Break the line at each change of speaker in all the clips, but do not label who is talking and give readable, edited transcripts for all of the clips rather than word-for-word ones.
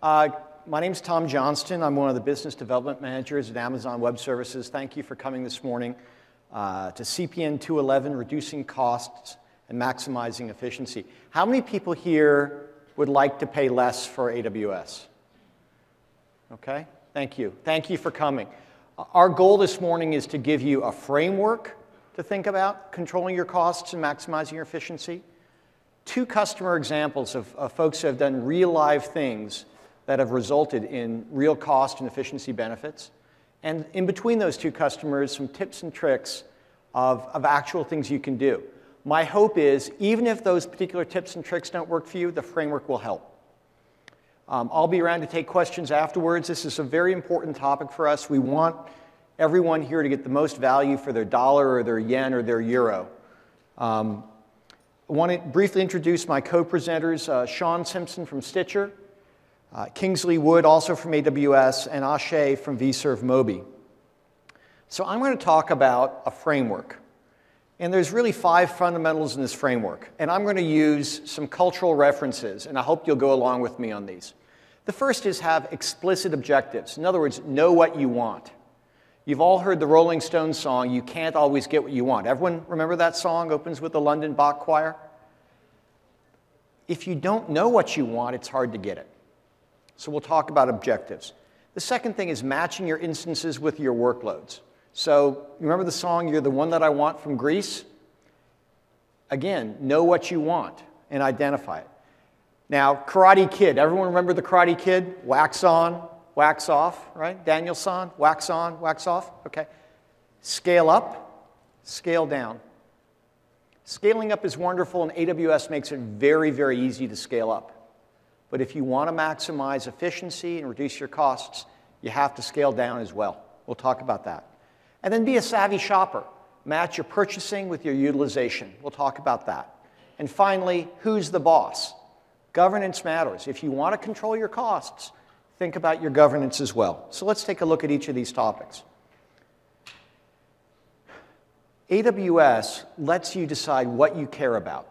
My name's Tom Johnston. I'm one of the business development managers at Amazon Web Services. Thank you for coming this morning to CPN211, Reducing Costs and Maximizing Efficiency. How many people here would like to pay less for AWS? Okay, thank you. Thank you for coming. Our goal this morning is to give you a framework to think about controlling your costs and maximizing your efficiency. Two customer examples of folks who have done real live things that have resulted in real cost and efficiency benefits. And in between those two customers, some tips and tricks of actual things you can do. My hope is, even if those particular tips and tricks don't work for you, the framework will help. I'll be around to take questions afterwards. This is a very important topic for us. We want everyone here to get the most value for their dollar or their yen or their euro. I want to briefly introduce my co-presenters, Sean-Simpson from Stitcher, Kingsley Wood, also from AWS, and Ashay from vServe Mobi. So I'm going to talk about a framework. And there's really 5 fundamentals in this framework. And I'm going to use some cultural references, and I hope you'll go along with me on these. The first is have explicit objectives. In other words, know what you want. You've all heard the Rolling Stones song, "You Can't Always Get What You Want." Everyone remember that song? Opens with the London Bach Choir. If you don't know what you want, it's hard to get it. So we'll talk about objectives. The second thing is matching your instances with your workloads. So remember the song, "You're the One That I Want" from Greece? Again, know what you want and identify it. Now, Karate Kid. Everyone remember the Karate Kid? Wax on, wax off, right? Daniel-san, wax on, wax off. Okay. Scale up, scale down. Scaling up is wonderful, and AWS makes it very, very easy to scale up. But if you want to maximize efficiency and reduce your costs, you have to scale down as well. We'll talk about that. And then be a savvy shopper. Match your purchasing with your utilization. We'll talk about that. And finally, who's the boss? Governance matters. If you want to control your costs, think about your governance as well. So let's take a look at each of these topics. AWS lets you decide what you care about.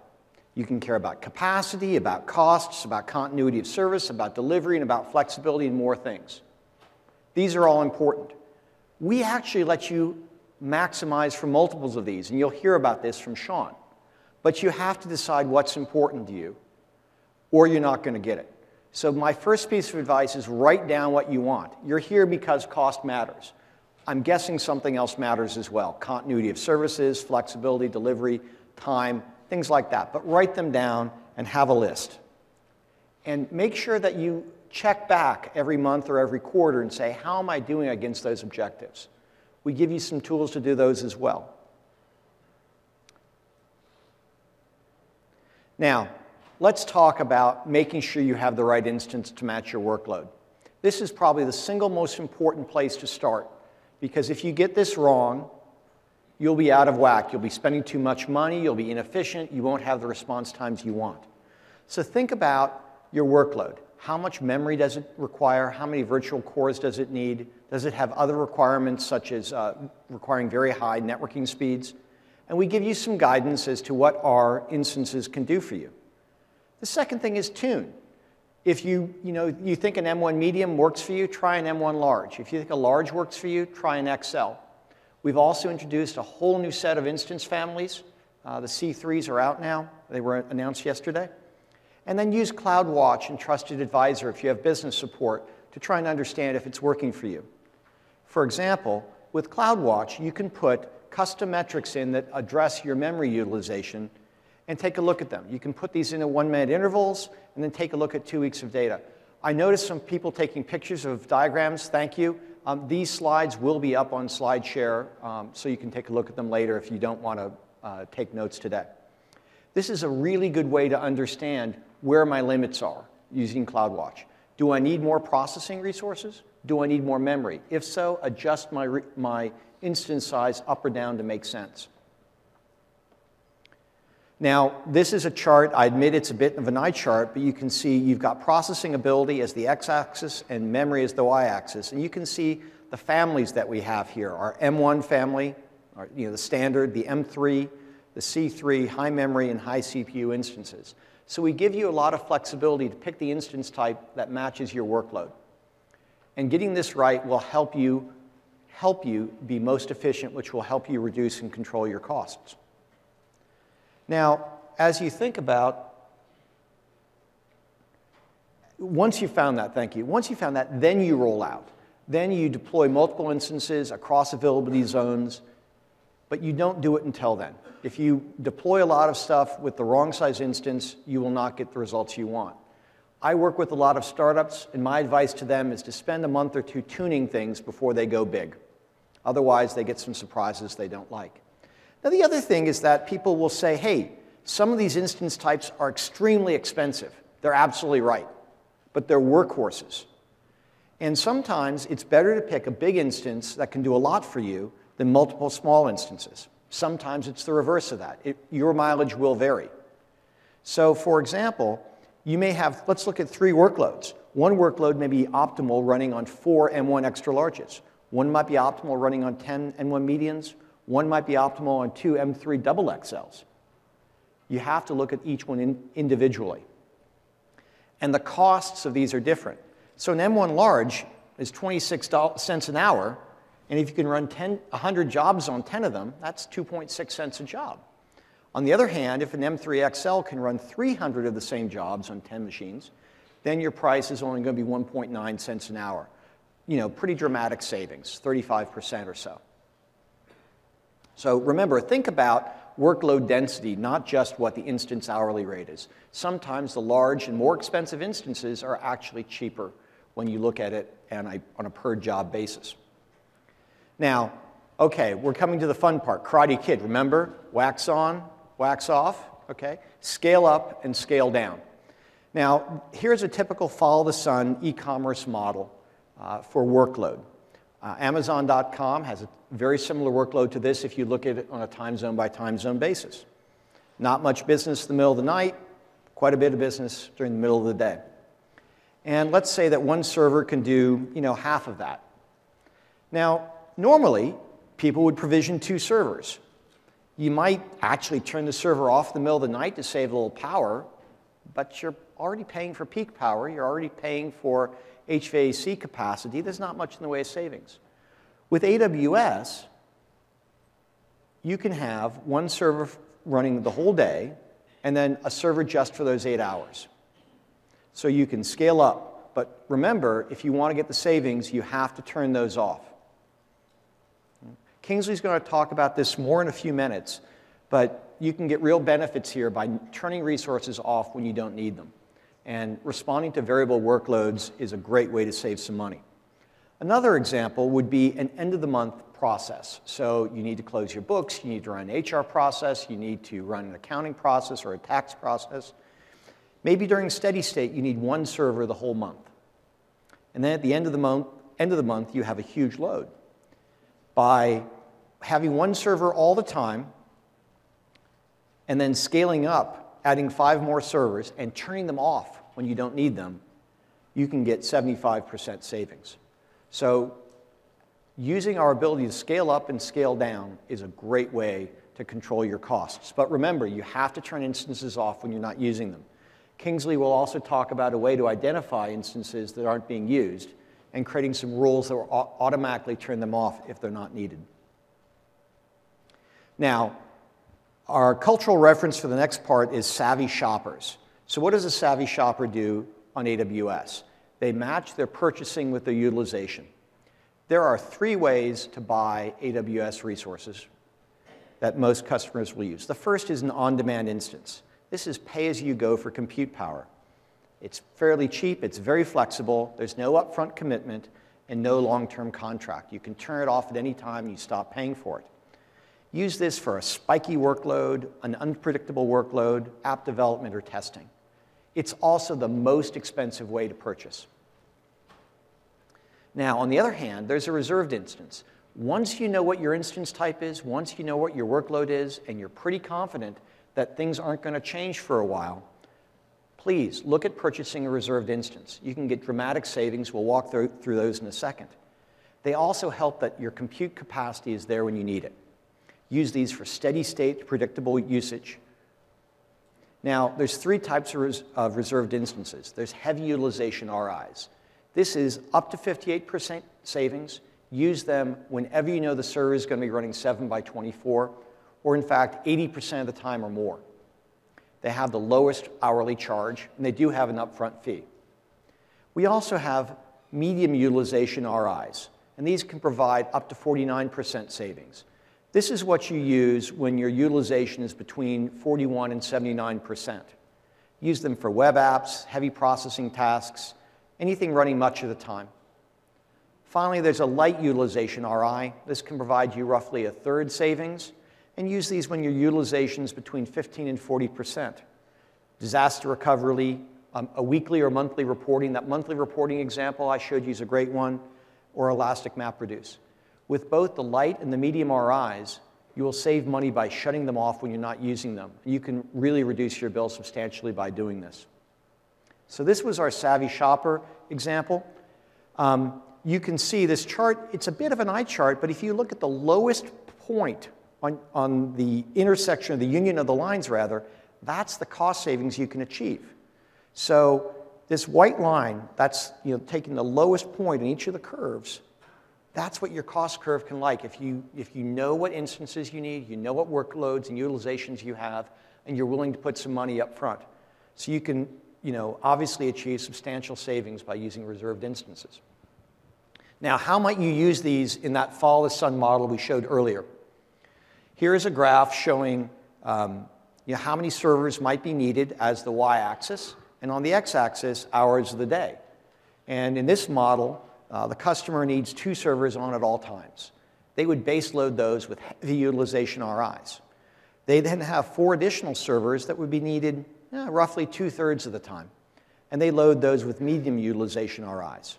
You can care about capacity, about costs, about continuity of service, about delivery, and about flexibility and more things. These are all important. We actually let you maximize for multiples of these, and you'll hear about this from Sean. But you have to decide what's important to you, or you're not going to get it. So my first piece of advice is write down what you want. You're here because cost matters. I'm guessing something else matters as well. Continuity of services, flexibility, delivery, time, things like that. But write them down and have a list. And make sure that you check back every month or every quarter and say, how am I doing against those objectives? We give you some tools to do those as well. Now, let's talk about making sure you have the right instance to match your workload. This is probably the single most important place to start, because if you get this wrong, you'll be out of whack. You'll be spending too much money. You'll be inefficient. You won't have the response times you want. So think about your workload. How much memory does it require? How many virtual cores does it need? Does it have other requirements, such as requiring very high networking speeds? And we give you some guidance as to what our instances can do for you. The second thing is tune. If you think an M1 medium works for you, try an M1 large. If you think a large works for you, try an XL. We've also introduced a whole new set of instance families. The C3s are out now. They were announced yesterday. And then use CloudWatch and Trusted Advisor if you have business support to try and understand if it's working for you. For example, with CloudWatch, you can put custom metrics in that address your memory utilization and take a look at them. You can put these in at 1-minute intervals and then take a look at 2 weeks of data. I noticed some people taking pictures of diagrams. Thank you. These slides will be up on SlideShare, so you can take a look at them later if you don't want to take notes today. This is a really good way to understand where my limits are using CloudWatch. Do I need more processing resources? Do I need more memory? If so, adjust my instance size up or down to make sense. Now, this is a chart. I admit it's a bit of an eye chart, but you can see you've got processing ability as the x-axis and memory as the y-axis. And you can see the families that we have here. Our M1 family, the standard, the M3, the C3, high memory, and high CPU instances. So we give you a lot of flexibility to pick the instance type that matches your workload. And getting this right will help you be most efficient, which will help you reduce and control your costs. Now, as you think about, once you've found that, thank you, once you've found that, then you roll out. Then you deploy multiple instances across availability zones, but you don't do it until then. If you deploy a lot of stuff with the wrong size instance, you will not get the results you want. I work with a lot of startups, and my advice to them is to spend a month or two tuning things before they go big. Otherwise, they get some surprises they don't like. Now, the other thing is that people will say, hey, some of these instance types are extremely expensive. They're absolutely right, but they're workhorses. And sometimes it's better to pick a big instance that can do a lot for you than multiple small instances. Sometimes it's the reverse of that. Your mileage will vary. So, for example, you may have, let's look at 3 workloads. One workload may be optimal running on 4 M1 extra larges. One might be optimal running on 10 M1 medians. One might be optimal on 2 M3 double XLs. You have to look at each one individually. And the costs of these are different. So an M1 large is 26 cents an hour, and if you can run 100 jobs on 10 of them, that's 2.6 cents a job. On the other hand, if an M3 XL can run 300 of the same jobs on 10 machines, then your price is only going to be 1.9 cents an hour. You know, pretty dramatic savings, 35% or so. So remember, think about workload density, not just what the instance hourly rate is. Sometimes the large and more expensive instances are actually cheaper when you look at it on a per job basis. Now, okay, we're coming to the fun part. Karate Kid, remember? Wax on, wax off, okay? Scale up and scale down. Now, here's a typical follow-the-sun e-commerce model for workload. Amazon.com has a very similar workload to this if you look at it on a time zone by time zone basis. Not much business in the middle of the night, quite a bit of business during the middle of the day. And let's say that one server can do, half of that. Now, normally, people would provision 2 servers. You might actually turn the server off in the middle of the night to save a little power, but you're already paying for peak power. You're already paying for HVAC capacity. There's not much in the way of savings. With AWS, you can have one server running the whole day and then a server just for those 8 hours. So you can scale up. But remember, if you want to get the savings, you have to turn those off. Kingsley's going to talk about this more in a few minutes, but you can get real benefits here by turning resources off when you don't need them. And responding to variable workloads is a great way to save some money. Another example would be an end-of-the-month process. So you need to close your books, you need to run an HR process, you need to run an accounting process or a tax process. Maybe during steady state, you need one server the whole month. And then at the end of the month, you have a huge load. By having one server all the time and then scaling up, adding 5 more servers and turning them off when you don't need them, you can get 75% savings. So using our ability to scale up and scale down is a great way to control your costs. But remember, you have to turn instances off when you're not using them. Kingsley will also talk about a way to identify instances that aren't being used and creating some rules that will automatically turn them off if they're not needed. Now, our cultural reference for the next part is savvy shoppers. So what does a savvy shopper do on AWS? They match their purchasing with their utilization. There are 3 ways to buy AWS resources that most customers will use. The first is an on-demand instance. This is pay-as-you-go for compute power. It's fairly cheap, it's very flexible, there's no upfront commitment, and no long-term contract. You can turn it off at any time and you stop paying for it. Use this for a spiky workload, an unpredictable workload, app development, or testing. It's also the most expensive way to purchase. Now, on the other hand, there's a reserved instance. Once you know what your instance type is, once you know what your workload is, and you're pretty confident that things aren't going to change for a while, please look at purchasing a reserved instance. You can get dramatic savings. We'll walk through those in a second. They also help that your compute capacity is there when you need it. Use these for steady state, predictable usage. Now, there's three types of reserved instances. There's heavy utilization RIs. This is up to 58% savings. Use them whenever you know the server is going to be running 7/24, or in fact, 80% of the time or more. They have the lowest hourly charge, and they do have an upfront fee. We also have medium utilization RIs, and these can provide up to 49% savings. This is what you use when your utilization is between 41 and 79%. Use them for web apps, heavy processing tasks, anything running much of the time. Finally, there's a light utilization RI. This can provide you roughly a third savings, and use these when your utilization is between 15 and 40%. Disaster recovery, a weekly or monthly reporting. That monthly reporting example I showed you is a great one, or Elastic MapReduce. With both the light and the medium RIs, you will save money by shutting them off when you're not using them. You can really reduce your bill substantially by doing this. So this was our Savvy Shopper example. You can see this chart, it's a bit of an eye chart, but if you look at the lowest point on the intersection, or the union of the lines rather, that's the cost savings you can achieve. So this white line, that's taking the lowest point in each of the curves. That's what your cost curve can like. If you know what instances you need, you know what workloads and utilizations you have, and you're willing to put some money up front. So you can obviously achieve substantial savings by using reserved instances. Now, how might you use these in that follow the sun model we showed earlier? Here is a graph showing how many servers might be needed as the y-axis, and on the x-axis, hours of the day. And in this model, the customer needs 2 servers on at all times. They would base load those with heavy utilization RIs. They then have 4 additional servers that would be needed roughly 2/3 of the time. And they load those with medium utilization RIs.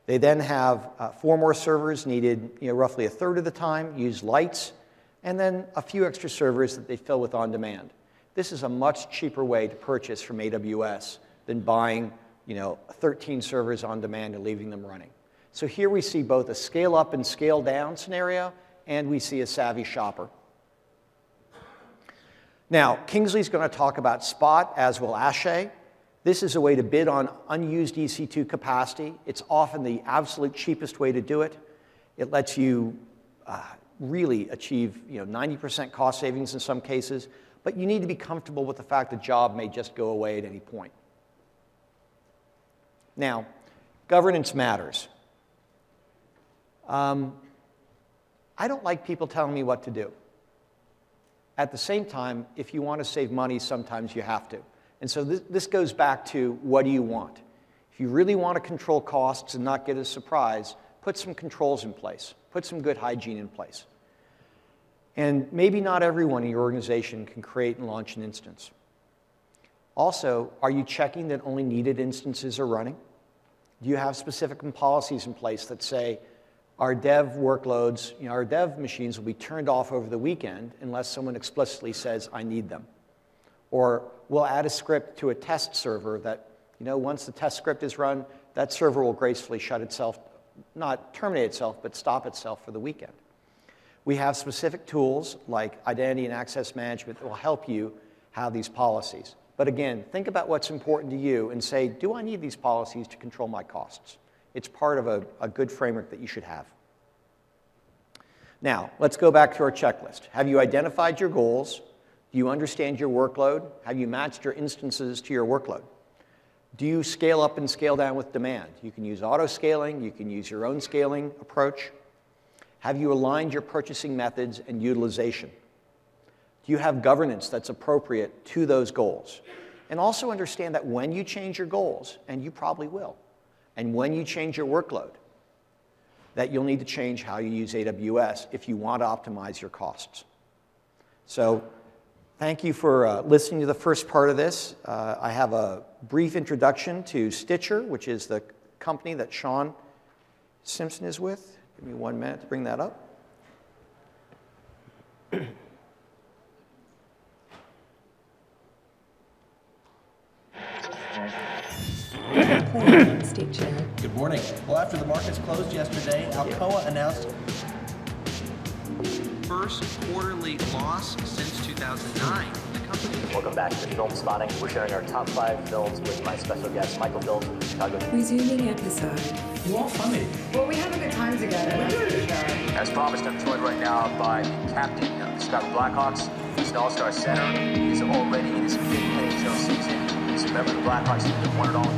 They then have 4 more servers needed roughly 1/3 of the time, use lights, and then a few extra servers that they fill with on-demand. This is a much cheaper way to purchase from AWS than buying 13 servers on demand and leaving them running. So here we see both a scale up and scale down scenario, and we see a Savvy Shopper. Now, Kingsley's going to talk about Spot, as will Ashay. This is a way to bid on unused EC2 capacity. It's often the absolute cheapest way to do it. It lets you really achieve 90% cost savings in some cases, but you need to be comfortable with the fact the job may just go away at any point. Now, governance matters. I don't like people telling me what to do. At the same time, if you want to save money, sometimes you have to. And so this goes back to, what do you want? If you really want to control costs and not get a surprise, put some controls in place. Put some good hygiene in place. And maybe not everyone in your organization can create and launch an instance. Also, are you checking that only needed instances are running? Do you have specific policies in place that say, our dev workloads, our dev machines will be turned off over the weekend unless someone explicitly says, I need them? Or we'll add a script to a test server that, once the test script is run, that server will gracefully shut itself, not terminate itself, but stop itself for the weekend. We have specific tools like identity and access management that will help you have these policies. But again, think about what's important to you and say, do I need these policies to control my costs? It's part of a good framework that you should have. Now, let's go back to our checklist. Have you identified your goals? Do you understand your workload? Have you matched your instances to your workload? Do you scale up and scale down with demand? You can use auto-scaling. You can use your own scaling approach. Have you aligned your purchasing methods and utilization? Do you have governance that's appropriate to those goals? And also understand that when you change your goals, and you probably will, and when you change your workload, that you'll need to change how you use AWS if you want to optimize your costs. So thank you for listening to the first part of this. I have a brief introduction to Stitcher, which is the company that Sean-Simpson is with. Give me 1 minute to bring that up.
Good morning. Well, after the markets closed yesterday, Alcoa announced first quarterly loss since 2009. The company
Welcome back to Film Spotting. We're sharing our top 5 films with my special guest, Michael Phillips from Chicago.
Resuming episode.
You all funny.
Well, we have a good time together.
As promised, I'm joined right now by the captain of the Chicago Blackhawks. He's an all-star center. He's already in his 5th NHL season. He's a member of the Blackhawks team that won it all.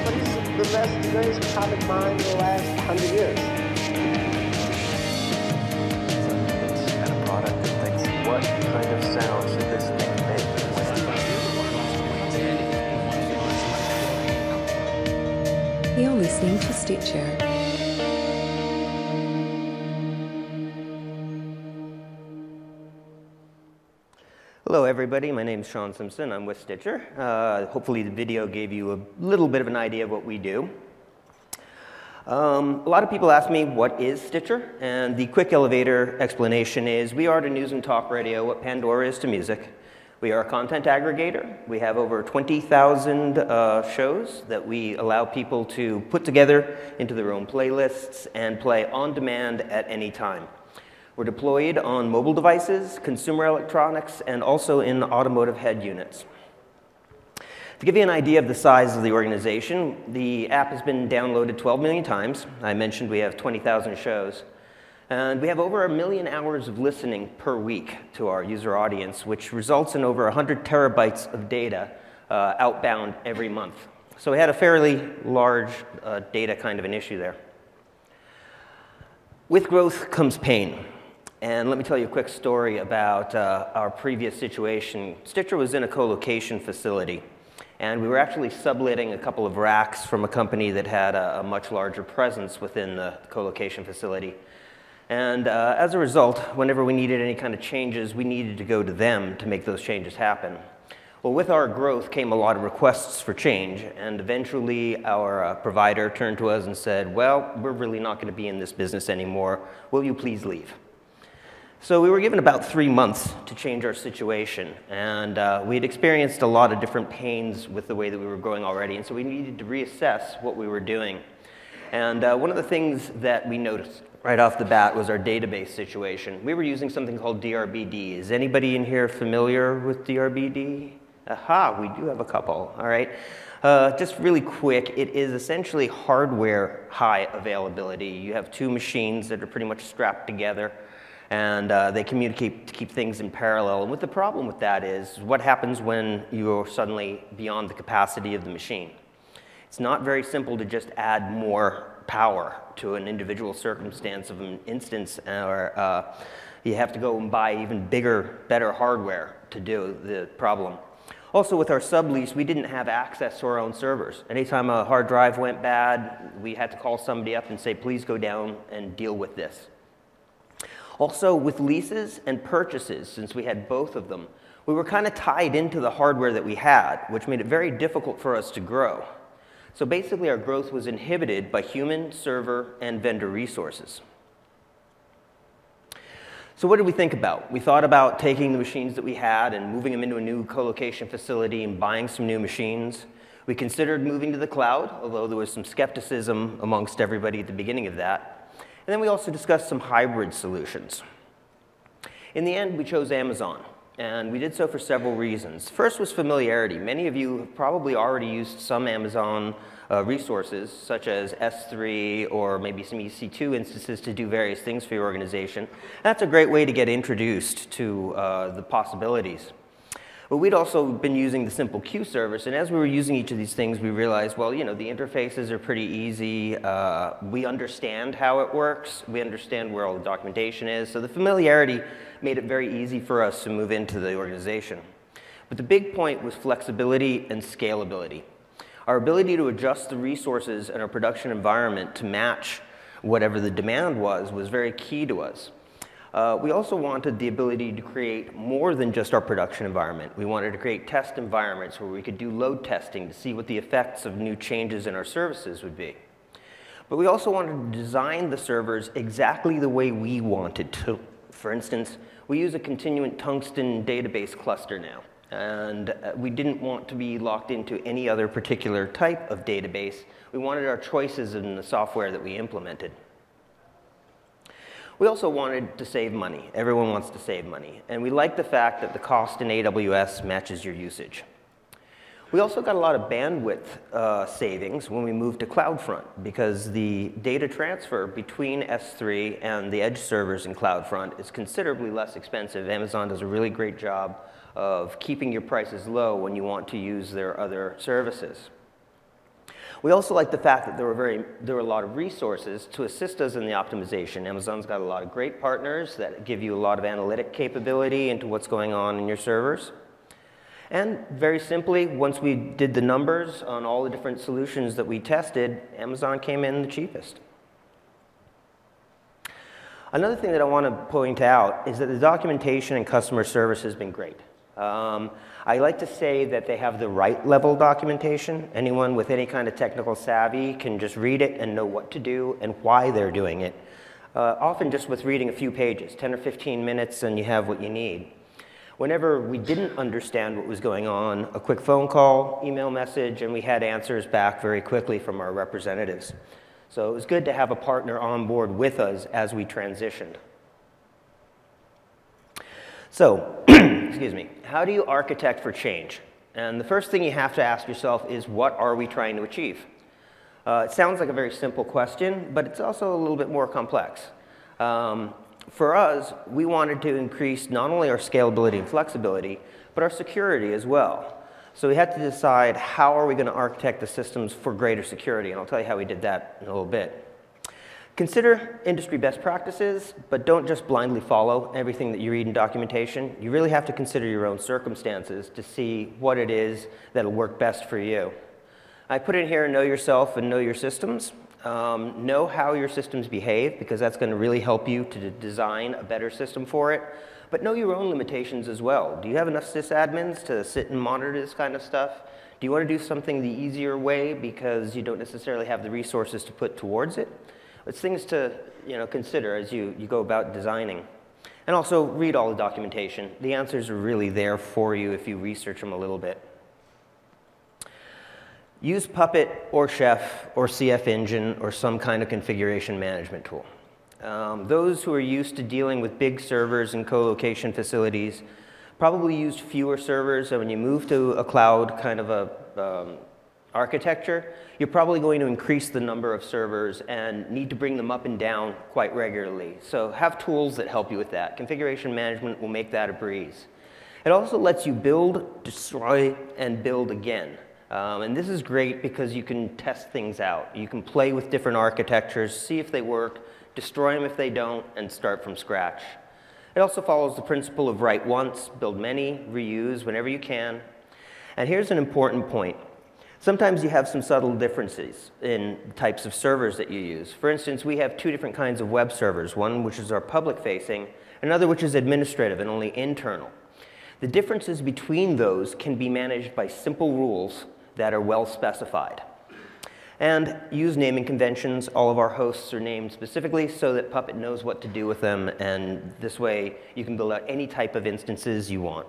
But he's the best, greatest comic mind in the last 100 years.
And a product that thinks, what kind of sound should this thing make?
You're listening to Stitcher.
Hello everybody, my name is Sean-Simpson. I'm with Stitcher. Hopefully the video gave you a little bit of an idea of what we do. A lot of people ask me, what is Stitcher? And the quick elevator explanation is, we are to news and talk radio what Pandora is to music. We are a content aggregator. We have over 20,000 shows that we allow people to put together into their own playlists and play on demand at any time. We're deployed on mobile devices, consumer electronics, and also in automotive head units. To give you an idea of the size of the organization, the app has been downloaded 12 million times. I mentioned we have 20,000 shows. And we have over 1 million hours of listening per week to our user audience, which results in over 100 terabytes of data outbound every month. So we had a fairly large data kind of an issue there. With growth comes pain. And let me tell you a quick story about our previous situation. Stitcher was in a co-location facility, and we were actually subletting a couple of racks from a company that had a much larger presence within the co-location facility. And as a result, whenever we needed any kind of changes, we needed to go to them to make those changes happen. Well, with our growth came a lot of requests for change, and eventually our provider turned to us and said, well, we're really not going to be in this business anymore. Will you please leave? So we were given about 3 months to change our situation, and we had experienced a lot of different pains with the way that we were growing already, and so we needed to reassess what we were doing. And one of the things that we noticed right off the bat was our database situation. We were using something called DRBD. Is anybody in here familiar with DRBD? Aha, we do have a couple, all right. Just really quick, it is essentially hardware high availability. You have 2 machines that are pretty much strapped together, and they communicate to keep things in parallel. And what the problem with that is, what happens when you're suddenly beyond the capacity of the machine? It's not very simple to just add more power to an individual circumstance of an instance, or you have to go and buy even bigger, better hardware to do the problem. Also, with our sublease, we didn't have access to our own servers. Anytime a hard drive went bad, we had to call somebody up and say, please go down and deal with this. Also, with leases and purchases, since we had both of them, we were kind of tied into the hardware that we had, which made it very difficult for us to grow. So basically, our growth was inhibited by human, server, and vendor resources. So what did we think about? We thought about taking the machines that we had and moving them into a new co-location facility and buying some new machines. We considered moving to the cloud, although there was some skepticism amongst everybody at the beginning of that. And then we also discussed some hybrid solutions. In the end, we chose Amazon, and we did so for several reasons. First was familiarity. Many of you have probably already used some Amazon resources, such as S3 or maybe some EC2 instances to do various things for your organization. That's a great way to get introduced to the possibilities. But we'd also been using the simple queue service, and as we were using each of these things, we realized, well, you know, the interfaces are pretty easy. We understand how it works. We understand where all the documentation is. So the familiarity made it very easy for us to move into the organization. But the big point was flexibility and scalability. Our ability to adjust the resources in our production environment to match whatever the demand was very key to us. We also wanted the ability to create more than just our production environment. We wanted to create test environments where we could do load testing to see what the effects of new changes in our services would be. But we also wanted to design the servers exactly the way we wanted to. For instance, we use a continuant tungsten database cluster now, and we didn't want to be locked into any other particular type of database. We wanted our choices in the software that we implemented. We also wanted to save money. Everyone wants to save money. And we like the fact that the cost in AWS matches your usage. We also got a lot of bandwidth savings when we moved to CloudFront because the data transfer between S3 and the edge servers in CloudFront is considerably less expensive. Amazon does a really great job of keeping your prices low when you want to use their other services. We also like the fact that there were a lot of resources to assist us in the optimization. Amazon's got a lot of great partners that give you a lot of analytic capability into what's going on in your servers. And very simply, once we did the numbers on all the different solutions that we tested, Amazon came in the cheapest. Another thing that I want to point out is that the documentation and customer service has been great. I like to say that they have the right level documentation. Anyone with any kind of technical savvy can just read it and know what to do and why they're doing it. Often just with reading a few pages, 10 or 15 minutes, and you have what you need. Whenever we didn't understand what was going on, a quick phone call, email message, and we had answers back very quickly from our representatives. So it was good to have a partner on board with us as we transitioned. So, excuse me, how do you architect for change? And the first thing you have to ask yourself is, what are we trying to achieve? It sounds like a very simple question, but it's also a little bit more complex. For us, we wanted to increase not only our scalability and flexibility, but our security as well. So we had to decide, how are we going to architect the systems for greater security? And I'll tell you how we did that in a little bit. Consider industry best practices, but don't just blindly follow everything that you read in documentation. You really have to consider your own circumstances to see what it is that'll work best for you. I put in here, know yourself and know your systems. Know how your systems behave, because that's going to really help you to design a better system for it. But know your own limitations as well. Do you have enough sysadmins to sit and monitor this kind of stuff? Do you want to do something the easier way because you don't necessarily have the resources to put towards it? It's things to consider as you go about designing. And also read all the documentation. The answers are really there for you if you research them a little bit. Use Puppet or Chef or CF Engine or some kind of configuration management tool. Those who are used to dealing with big servers and co-location facilities probably used fewer servers, and when you move to a cloud kind of a architecture, you're probably going to increase the number of servers and need to bring them up and down quite regularly. So have tools that help you with that. Configuration management will make that a breeze. It also lets you build, destroy, and build again. And this is great because you can test things out. You can play with different architectures, see if they work, destroy them if they don't, and start from scratch. It also follows the principle of write once, build many, reuse whenever you can. And here's an important point. Sometimes you have some subtle differences in types of servers that you use. For instance, we have two different kinds of web servers, one which is our public-facing, another which is administrative and only internal. The differences between those can be managed by simple rules that are well specified. And use naming conventions. All of our hosts are named specifically so that Puppet knows what to do with them, and this way you can build out any type of instances you want.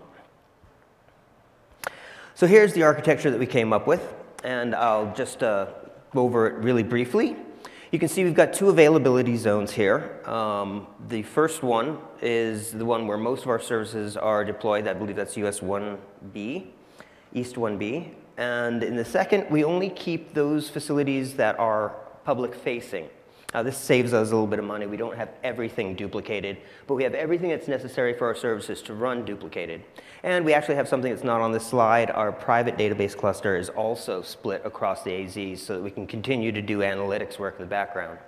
So here's the architecture that we came up with, and I'll just go over it really briefly. You can see we've got two availability zones here. The first one is the one where most of our services are deployed. I believe that's US 1B, East 1B. And in the second, we only keep those facilities that are public-facing. This saves us a little bit of money. We don't have everything duplicated, but we have everything that's necessary for our services to run duplicated. And we actually have something that's not on this slide. Our private database cluster is also split across the AZs so that we can continue to do analytics work in the background.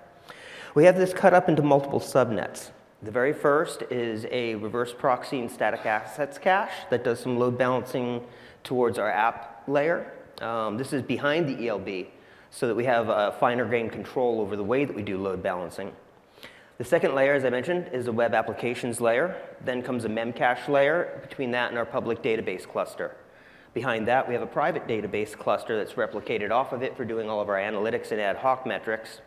We have this cut up into multiple subnets. The very first is a reverse proxy and static assets cache that does some load balancing towards our app layer. This is behind the ELB so that we have a finer grained control over the way that we do load balancing. The second layer, as I mentioned, is a web applications layer. Then comes a memcache layer between that and our public database cluster. Behind that, we have a private database cluster that's replicated off of it for doing all of our analytics and ad hoc metrics.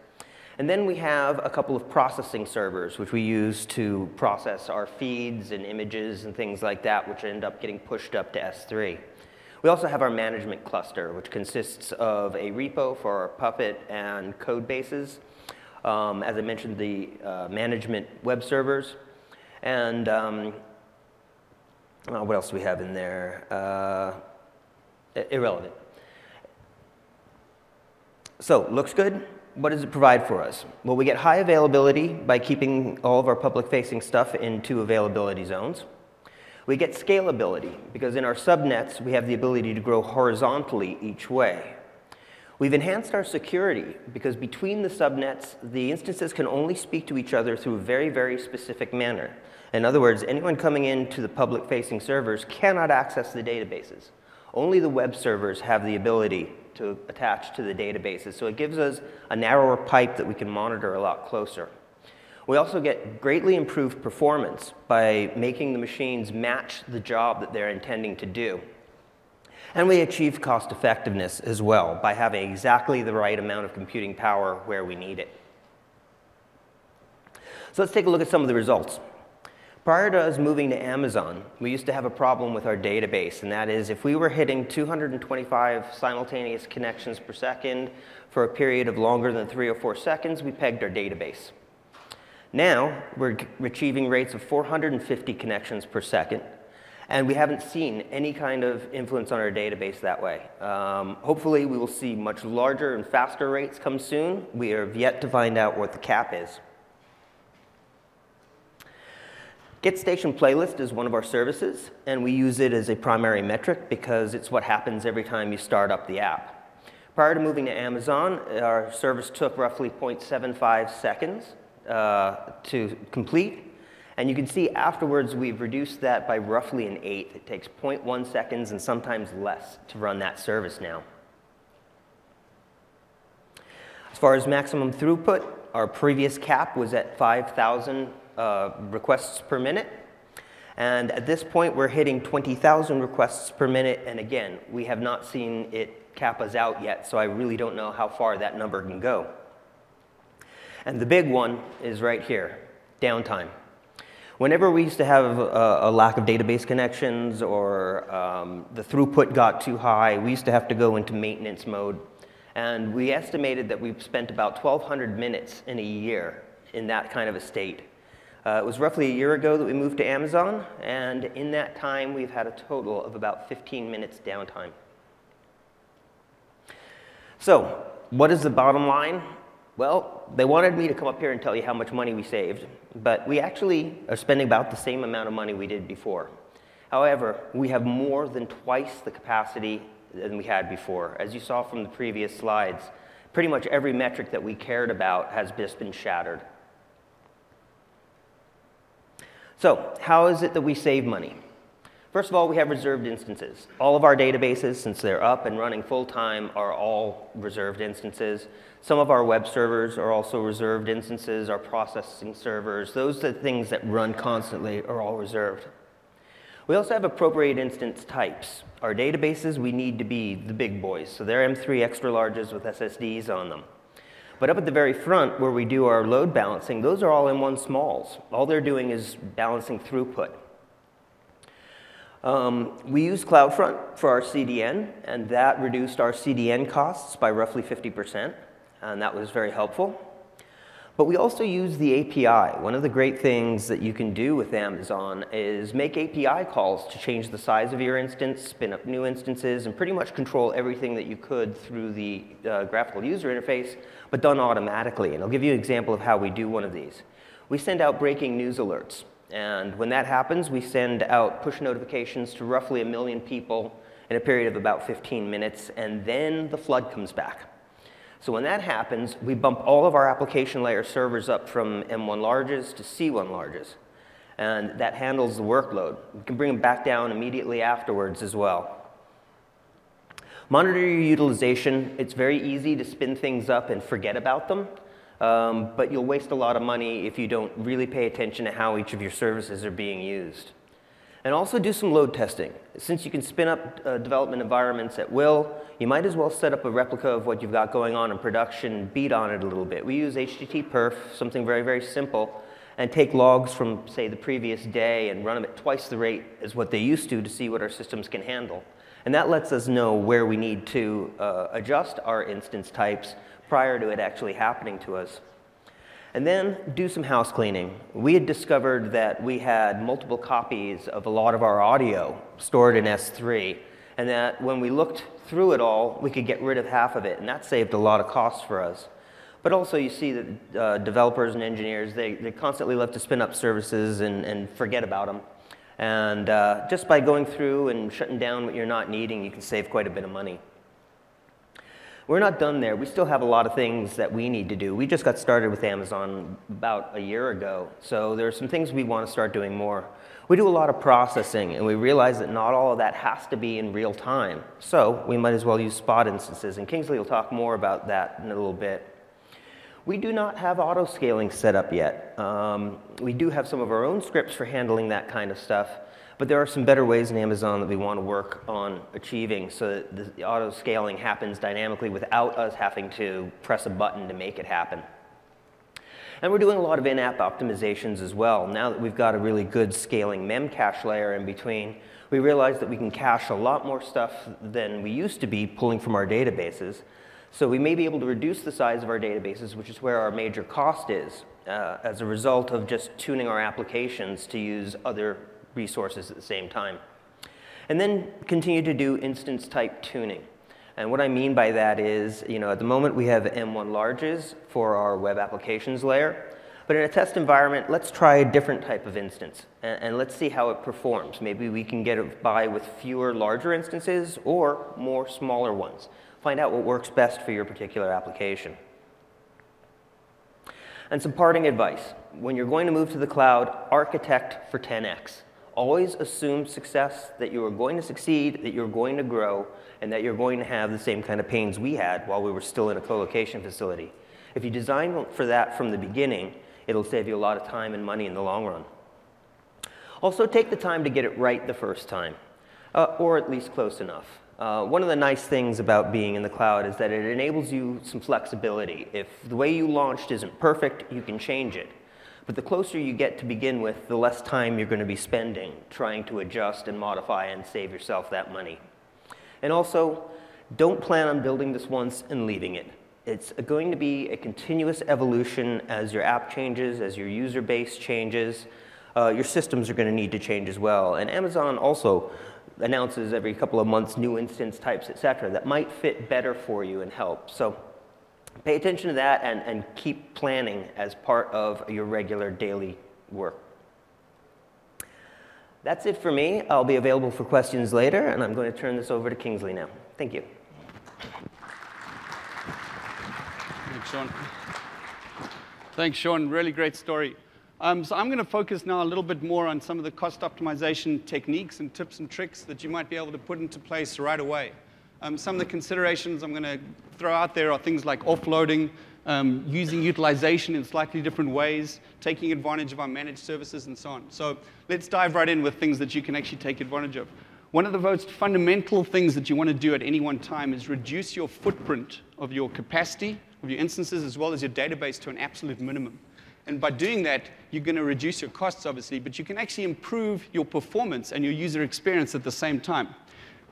And then we have a couple of processing servers, which we use to process our feeds and images and things like that, which end up getting pushed up to S3. We also have our management cluster, which consists of a repo for our Puppet and code bases, As I mentioned, the management web servers. And what else do we have in there? Irrelevant. So, looks good. What does it provide for us? Well, we get high availability by keeping all of our public-facing stuff in 2 availability zones. We get scalability because in our subnets, we have the ability to grow horizontally each way. We've enhanced our security because between the subnets, the instances can only speak to each other through a very, very specific manner. In other words, anyone coming into the public-facing servers cannot access the databases. Only the web servers have the ability to attach to the databases, so it gives us a narrower pipe that we can monitor a lot closer. We also get greatly improved performance by making the machines match the job that they're intending to do. And we achieve cost effectiveness as well by having exactly the right amount of computing power where we need it. So let's take a look at some of the results. Prior to us moving to Amazon, we used to have a problem with our database, and that is if we were hitting 225 simultaneous connections per second for a period of longer than 3 or 4 seconds, we pegged our database. Now, we're achieving rates of 450 connections per second, and we haven't seen any kind of influence on our database that way. Hopefully, we will see much larger and faster rates come soon. We have yet to find out what the cap is. GetStation Playlist is one of our services, and we use it as a primary metric because it's what happens every time you start up the app. Prior to moving to Amazon, our service took roughly 0.75 seconds to complete, and you can see afterwards we've reduced that by roughly an eighth. It takes 0.1 seconds and sometimes less to run that service now. As far as maximum throughput, our previous cap was at 5,000 requests per minute, and at this point we're hitting 20,000 requests per minute, and again, we have not seen it cap us out yet, so I really don't know how far that number can go. And the big one is right here, downtime. Whenever we used to have a lack of database connections or the throughput got too high, we used to have to go into maintenance mode, and we estimated that we've spent about 1,200 minutes in a year in that kind of a state. It was roughly a year ago that we moved to Amazon, and in that time, we've had a total of about 15 minutes downtime. So, what is the bottom line? Well, they wanted me to come up here and tell you how much money we saved, but we actually are spending about the same amount of money we did before. However, we have more than twice the capacity than we had before. As you saw from the previous slides, pretty much every metric that we cared about has just been shattered. So, how is it that we save money? First of all, we have reserved instances. All of our databases, since they're up and running full-time, are all reserved instances. Some of our web servers are also reserved instances. Our processing servers, those are the things that run constantly, are all reserved. We also have appropriate instance types. Our databases, we need to be the big boys, so they're M3 extra larges with SSDs on them. But up at the very front, where we do our load balancing, those are all M1 smalls. All they're doing is balancing throughput. We use CloudFront for our CDN, and that reduced our CDN costs by roughly 50%, and that was very helpful. But we also use the API. One of the great things that you can do with Amazon is make API calls to change the size of your instance, spin up new instances, and pretty much control everything that you could through the graphical user interface, but done automatically. And I'll give you an example of how we do one of these. We send out breaking news alerts. And when that happens, we send out push notifications to roughly 1 million people in a period of about 15 minutes, and then the flood comes back. So when that happens, we bump all of our application layer servers up from M1 larges to C1 larges. And that handles the workload. We can bring them back down immediately afterwards as well. Monitor your utilization. It's very easy to spin things up and forget about them. But you'll waste a lot of money if you don't really pay attention to how each of your services are being used. And also do some load testing. Since you can spin up development environments at will, you might as well set up a replica of what you've got going on in production, beat on it a little bit. We use HTTPerf, something very, very simple, and take logs from, say, the previous day and run them at twice the rate as what they used to see what our systems can handle. And that lets us know where we need to adjust our instance types prior to it actually happening to us. And then do some house cleaning. We had discovered that we had multiple copies of a lot of our audio stored in S3, and that when we looked through it all, we could get rid of half of it, and that saved a lot of costs for us. But also you see that developers and engineers, they constantly love to spin up services and forget about them. And just by going through and shutting down what you're not needing, you can save quite a bit of money. We're not done there. We still have a lot of things that we need to do. We just got started with Amazon about a year ago, so there are some things we want to start doing more. We do a lot of processing, and we realize that not all of that has to be in real time. So we might as well use spot instances, and Kingsley will talk more about that in a little bit. We do not have auto-scaling set up yet. We do have some of our own scripts for handling that kind of stuff, but there are some better ways in Amazon that we want to work on achieving so that the auto-scaling happens dynamically without us having to press a button to make it happen. And we're doing a lot of in-app optimizations as well. Now that we've got a really good scaling memcache layer in between, we realize that we can cache a lot more stuff than we used to be pulling from our databases. So we may be able to reduce the size of our databases, which is where our major cost is, as a result of just tuning our applications to use other resources at the same time. And then continue to do instance type tuning. And what I mean by that is, at the moment we have M1 larges for our web applications layer, but in a test environment, let's try a different type of instance, and let's see how it performs. Maybe we can get it by with fewer larger instances or more smaller ones. Find out what works best for your particular application. And some parting advice. When you're going to move to the cloud, architect for 10x. Always assume success, that you are going to succeed, that you're going to grow, and that you're going to have the same kind of pains we had while we were still in a co-location facility. If you design for that from the beginning, it'll save you a lot of time and money in the long run. Also, take the time to get it right the first time, or at least close enough. One of the nice things about being in the cloud is that it enables you some flexibility. If the way you launched isn't perfect, you can change it. But the closer you get to begin with, the less time you're going to be spending trying to adjust and modify and save yourself that money. And also, don't plan on building this once and leaving it. It's going to be a continuous evolution as your app changes, as your user base changes. Your systems are going to need to change as well. And Amazon also announces every couple of months new instance types, etc., that might fit better for you and help. So pay attention to that and keep planning as part of your regular daily work. That's it for me. I'll be available for questions later, and I'm going to turn this over to Kingsley now. Thank you.
Thanks, Sean. Thanks, Sean. Really great story. So I'm going to focus now a little bit more on some of the cost optimization techniques and tips and tricks that you might be able to put into place right away. Some of the considerations I'm going to throw out there are things like offloading, using utilization in slightly different ways, taking advantage of our managed services, and so on. So let's dive right in with things that you can actually take advantage of. One of the most fundamental things that you want to do at any one time is reduce your footprint of your capacity, of your instances, as well as your database to an absolute minimum. And by doing that, you're going to reduce your costs, obviously, but you can actually improve your performance and your user experience at the same time.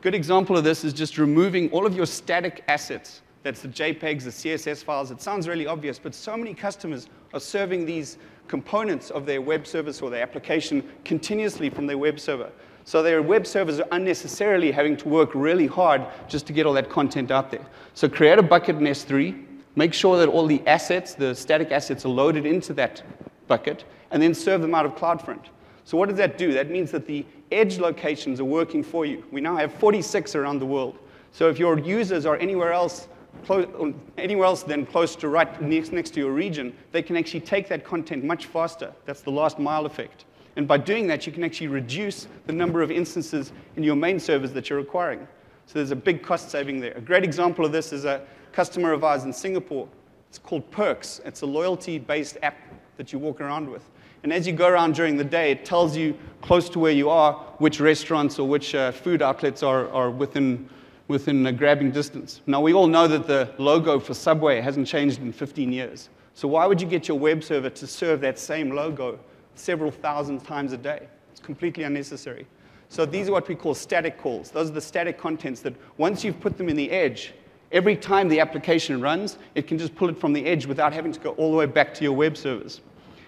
Good example of this is just removing all of your static assets. That's the JPEGs, the CSS files. It sounds really obvious, but so many customers are serving these components of their web service or their application continuously from their web server. So their web servers are unnecessarily having to work really hard just to get all that content out there. So create a bucket in S3. Make sure that all the assets, the static assets, are loaded into that bucket, and then serve them out of CloudFront. So what does that do? That means that the edge locations are working for you. We now have 46 around the world. So if your users are anywhere else than close to right next to your region, they can actually take that content much faster. That's the last mile effect. And by doing that, you can actually reduce the number of instances in your main servers that you're requiring. So there's a big cost saving there. A great example of this is a customer of ours in Singapore. It's called Perks. It's a loyalty-based app that you walk around with. And as you go around during the day, it tells you close to where you are which restaurants or which food outlets are within a grabbing distance. Now, we all know that the logo for Subway hasn't changed in 15 years. So why would you get your web server to serve that same logo several thousand times a day? It's completely unnecessary. So these are what we call static calls. Those are the static contents that once you've put them in the edge, Every time the application runs, it can just pull it from the edge without having to go all the way back to your web servers.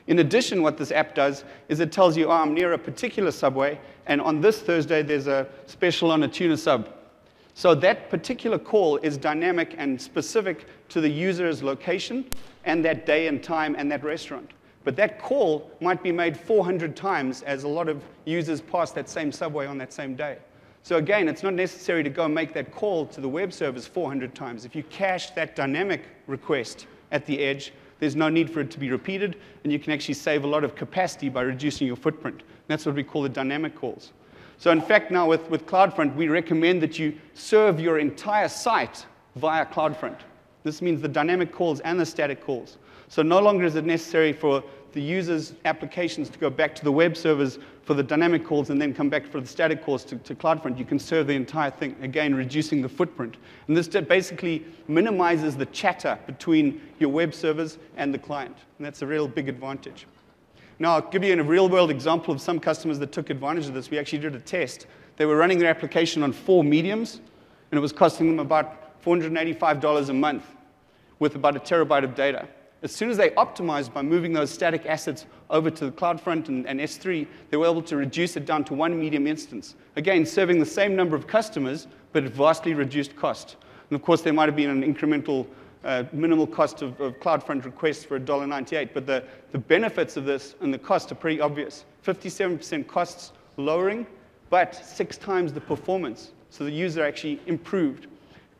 In addition, what this app does is it tells you, oh, I'm near a particular subway, and on this Thursday, there's a special on a tuna sub. So that particular call is dynamic and specific to the user's location and that day and time and that restaurant. But that call might be made 400 times as a lot of users pass that same subway on that same day. So again, it's not necessary to go make that call to the web servers 400 times. If you cache that dynamic request at the edge, there's no need for it to be repeated, and you can actually save a lot of capacity by reducing your footprint. And that's what we call the dynamic calls. So in fact, now with CloudFront, we recommend that you serve your entire site via CloudFront. This means the dynamic calls and the static calls. So no longer is it necessary for the user's applications to go back to the web servers for the dynamic calls and then come back for the static calls to CloudFront. You can serve the entire thing, again, reducing the footprint. And this basically minimizes the chatter between your web servers and the client. And that's a real big advantage. Now, I'll give you a real-world example of some customers that took advantage of this. We actually did a test. They were running their application on 4 mediums, and it was costing them about $485 a month with about 1 terabyte of data. As soon as they optimized by moving those static assets over to the CloudFront and S3, they were able to reduce it down to 1 medium instance. Again, serving the same number of customers, but at vastly reduced cost. And of course, there might have been an incremental minimal cost of CloudFront requests for $1.98. But the benefits of this and the cost are pretty obvious. 57% costs lowering, but 6 times the performance. So the user actually improved.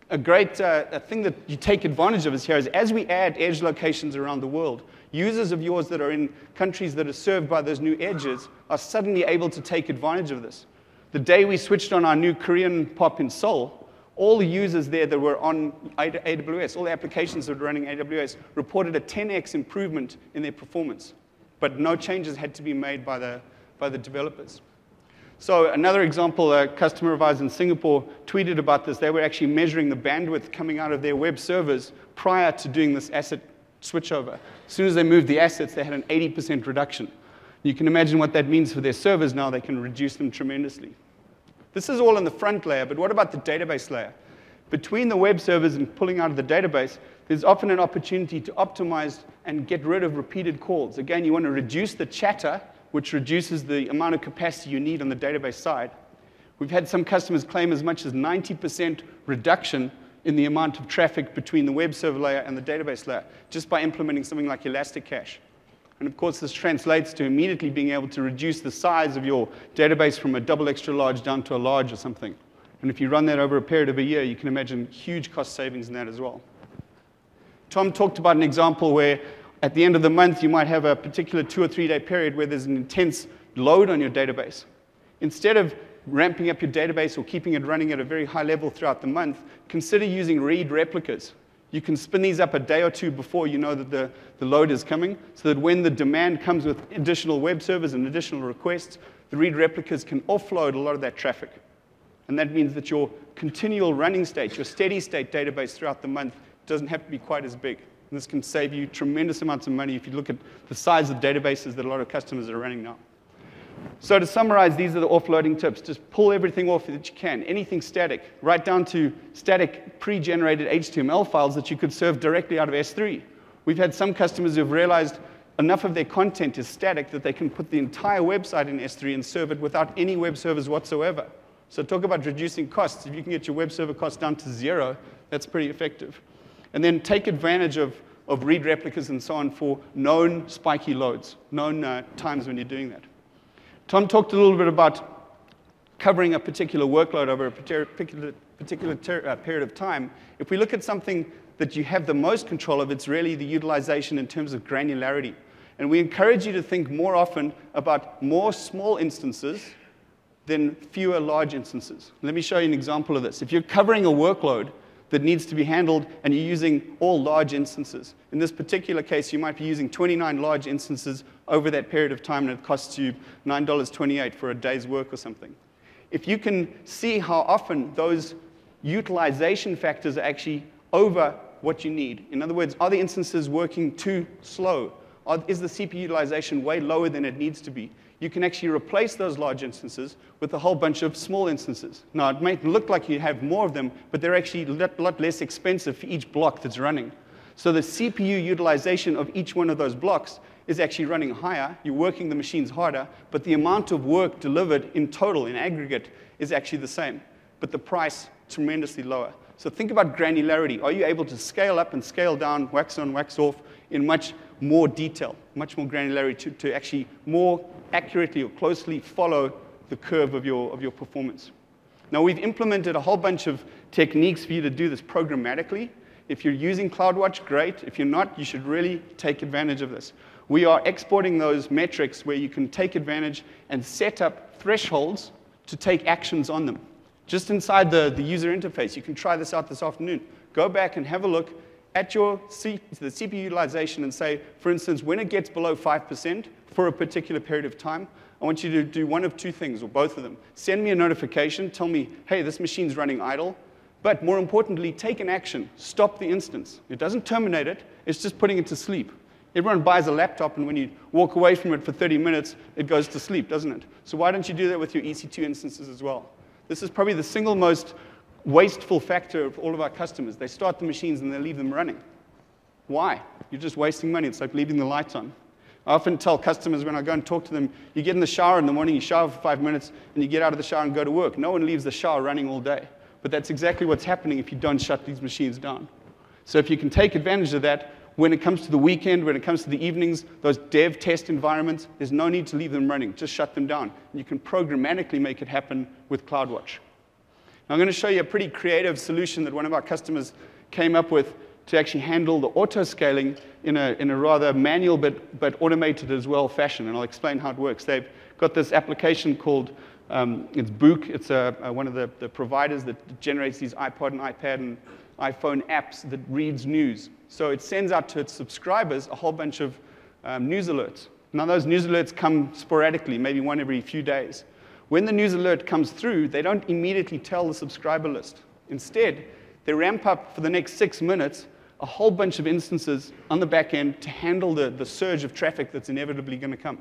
A great thing that you take advantage of here is as we add edge locations around the world, users of yours that are in countries that are served by those new edges are suddenly able to take advantage of this. The day we switched on our new Korean POP in Seoul, all the users there that were on AWS, all the applications that were running AWS, reported a 10x improvement in their performance. But no changes had to be made by the developers. So another example, a customer of ours in Singapore tweeted about this. They were actually measuring the bandwidth coming out of their web servers prior to doing this asset switchover. As soon as they moved the assets, they had an 80% reduction. You can imagine what that means for their servers now. They can reduce them tremendously. This is all in the front layer, but what about the database layer? Between the web servers and pulling out of the database, there's often an opportunity to optimize and get rid of repeated calls. Again, you want to reduce the chatter, which reduces the amount of capacity you need on the database side. We've had some customers claim as much as 90% reduction in the amount of traffic between the web server layer and the database layer, just by implementing something like Elastic Cache. And of course, this translates to immediately being able to reduce the size of your database from a double extra large down to a large or something. And if you run that over a period of a year, you can imagine huge cost savings in that as well. Tom talked about an example where at the end of the month, you might have a particular 2 or 3 day period where there's an intense load on your database. Instead of ramping up your database or keeping it running at a very high level throughout the month, consider using read replicas. You can spin these up a day or 2 before you know that the load is coming, so that when the demand comes with additional web servers and additional requests, the read replicas can offload a lot of that traffic. And that means that your continual running state, your steady state database throughout the month doesn't have to be quite as big. And this can save you tremendous amounts of money if you look at the size of databases that a lot of customers are running now. So to summarize, these are the offloading tips. Just pull everything off that you can, anything static, right down to static pre-generated HTML files that you could serve directly out of S3. We've had some customers who've realized enough of their content is static that they can put the entire website in S3 and serve it without any web servers whatsoever. So talk about reducing costs. If you can get your web server costs down to 0, that's pretty effective. And then take advantage of read replicas and so on for known spiky loads, known times when you're doing that. Tom talked a little bit about covering a particular workload over a particular period of time. If we look at something that you have the most control of, it's really the utilization in terms of granularity. And we encourage you to think more often about more small instances than fewer large instances. Let me show you an example of this. If you're covering a workload that needs to be handled and you're using all large instances, in this particular case, you might be using 29 large instances over that period of time, and it costs you $9.28 for a day's work or something. If you can see how often those utilization factors are actually over what you need. In other words, are the instances working too slow? is the CPU utilization way lower than it needs to be, you can actually replace those large instances with a whole bunch of small instances. Now, it might look like you have more of them, but they're actually a lot less expensive for each block that's running. So the CPU utilization of each one of those blocks is actually running higher. You're working the machines harder, but the amount of work delivered in total, in aggregate, is actually the same, but the price tremendously lower. So think about granularity. Are you able to scale up and scale down, wax on, wax off, in much more detail, much more granularity to actually more accurately or closely follow the curve of your performance? Now, we've implemented a whole bunch of techniques for you to do this programmatically. If you're using CloudWatch, great. If you're not, you should really take advantage of this. We are exporting those metrics where you can take advantage and set up thresholds to take actions on them. Just inside the user interface, you can try this out this afternoon. Go back and have a look at the CPU utilization and say, for instance, when it gets below 5% for a particular period of time, I want you to do one of two things, or both of them. Send me a notification, tell me, hey, this machine's running idle. But more importantly, take an action. Stop the instance. It doesn't terminate it. It's just putting it to sleep. Everyone buys a laptop, and when you walk away from it for 30 minutes, it goes to sleep, doesn't it? So why don't you do that with your EC2 instances as well? This is probably the single most wasteful factor of all of our customers. They start the machines, and they leave them running. Why? You're just wasting money. It's like leaving the lights on. I often tell customers when I go and talk to them, you get in the shower in the morning, you shower for 5 minutes, and you get out of the shower and go to work. No one leaves the shower running all day. But that's exactly what's happening if you don't shut these machines down. So if you can take advantage of that, when it comes to the weekend, when it comes to the evenings, those dev test environments, there's no need to leave them running. Just shut them down. And you can programmatically make it happen with CloudWatch. Now, I'm going to show you a pretty creative solution that one of our customers came up with to actually handle the auto-scaling in a rather manual but automated as well fashion. And I'll explain how it works. They've got this application called it's Book. It's one of the providers that generates these iPod and iPad and iPhone apps that reads news. So it sends out to its subscribers a whole bunch of news alerts. Now, those news alerts come sporadically, maybe one every few days. When the news alert comes through, they don't immediately tell the subscriber list. Instead, they ramp up for the next 6 minutes a whole bunch of instances on the back end to handle the surge of traffic that's inevitably going to come.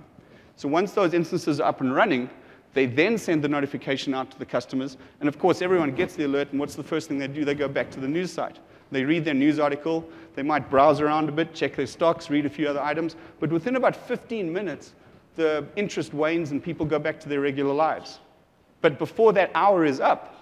So once those instances are up and running, they then send the notification out to the customers. And of course, everyone gets the alert, and what's the first thing they do? They go back to the news site. They read their news article. They might browse around a bit, check their stocks, read a few other items. But within about 15 minutes, the interest wanes and people go back to their regular lives. But before that hour is up,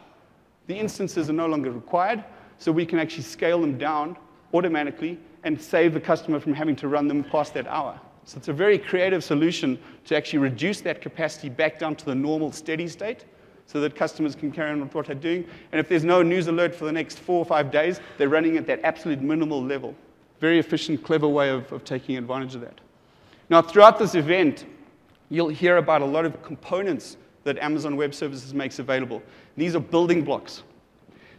the instances are no longer required, so we can actually scale them down automatically and save the customer from having to run them past that hour. So it's a very creative solution to actually reduce that capacity back down to the normal steady state so that customers can carry on with what they're doing. And if there's no news alert for the next 4 or 5 days, they're running at that absolute minimal level. Very efficient, clever way of taking advantage of that. Now, throughout this event, you'll hear about a lot of components that Amazon Web Services makes available. These are building blocks.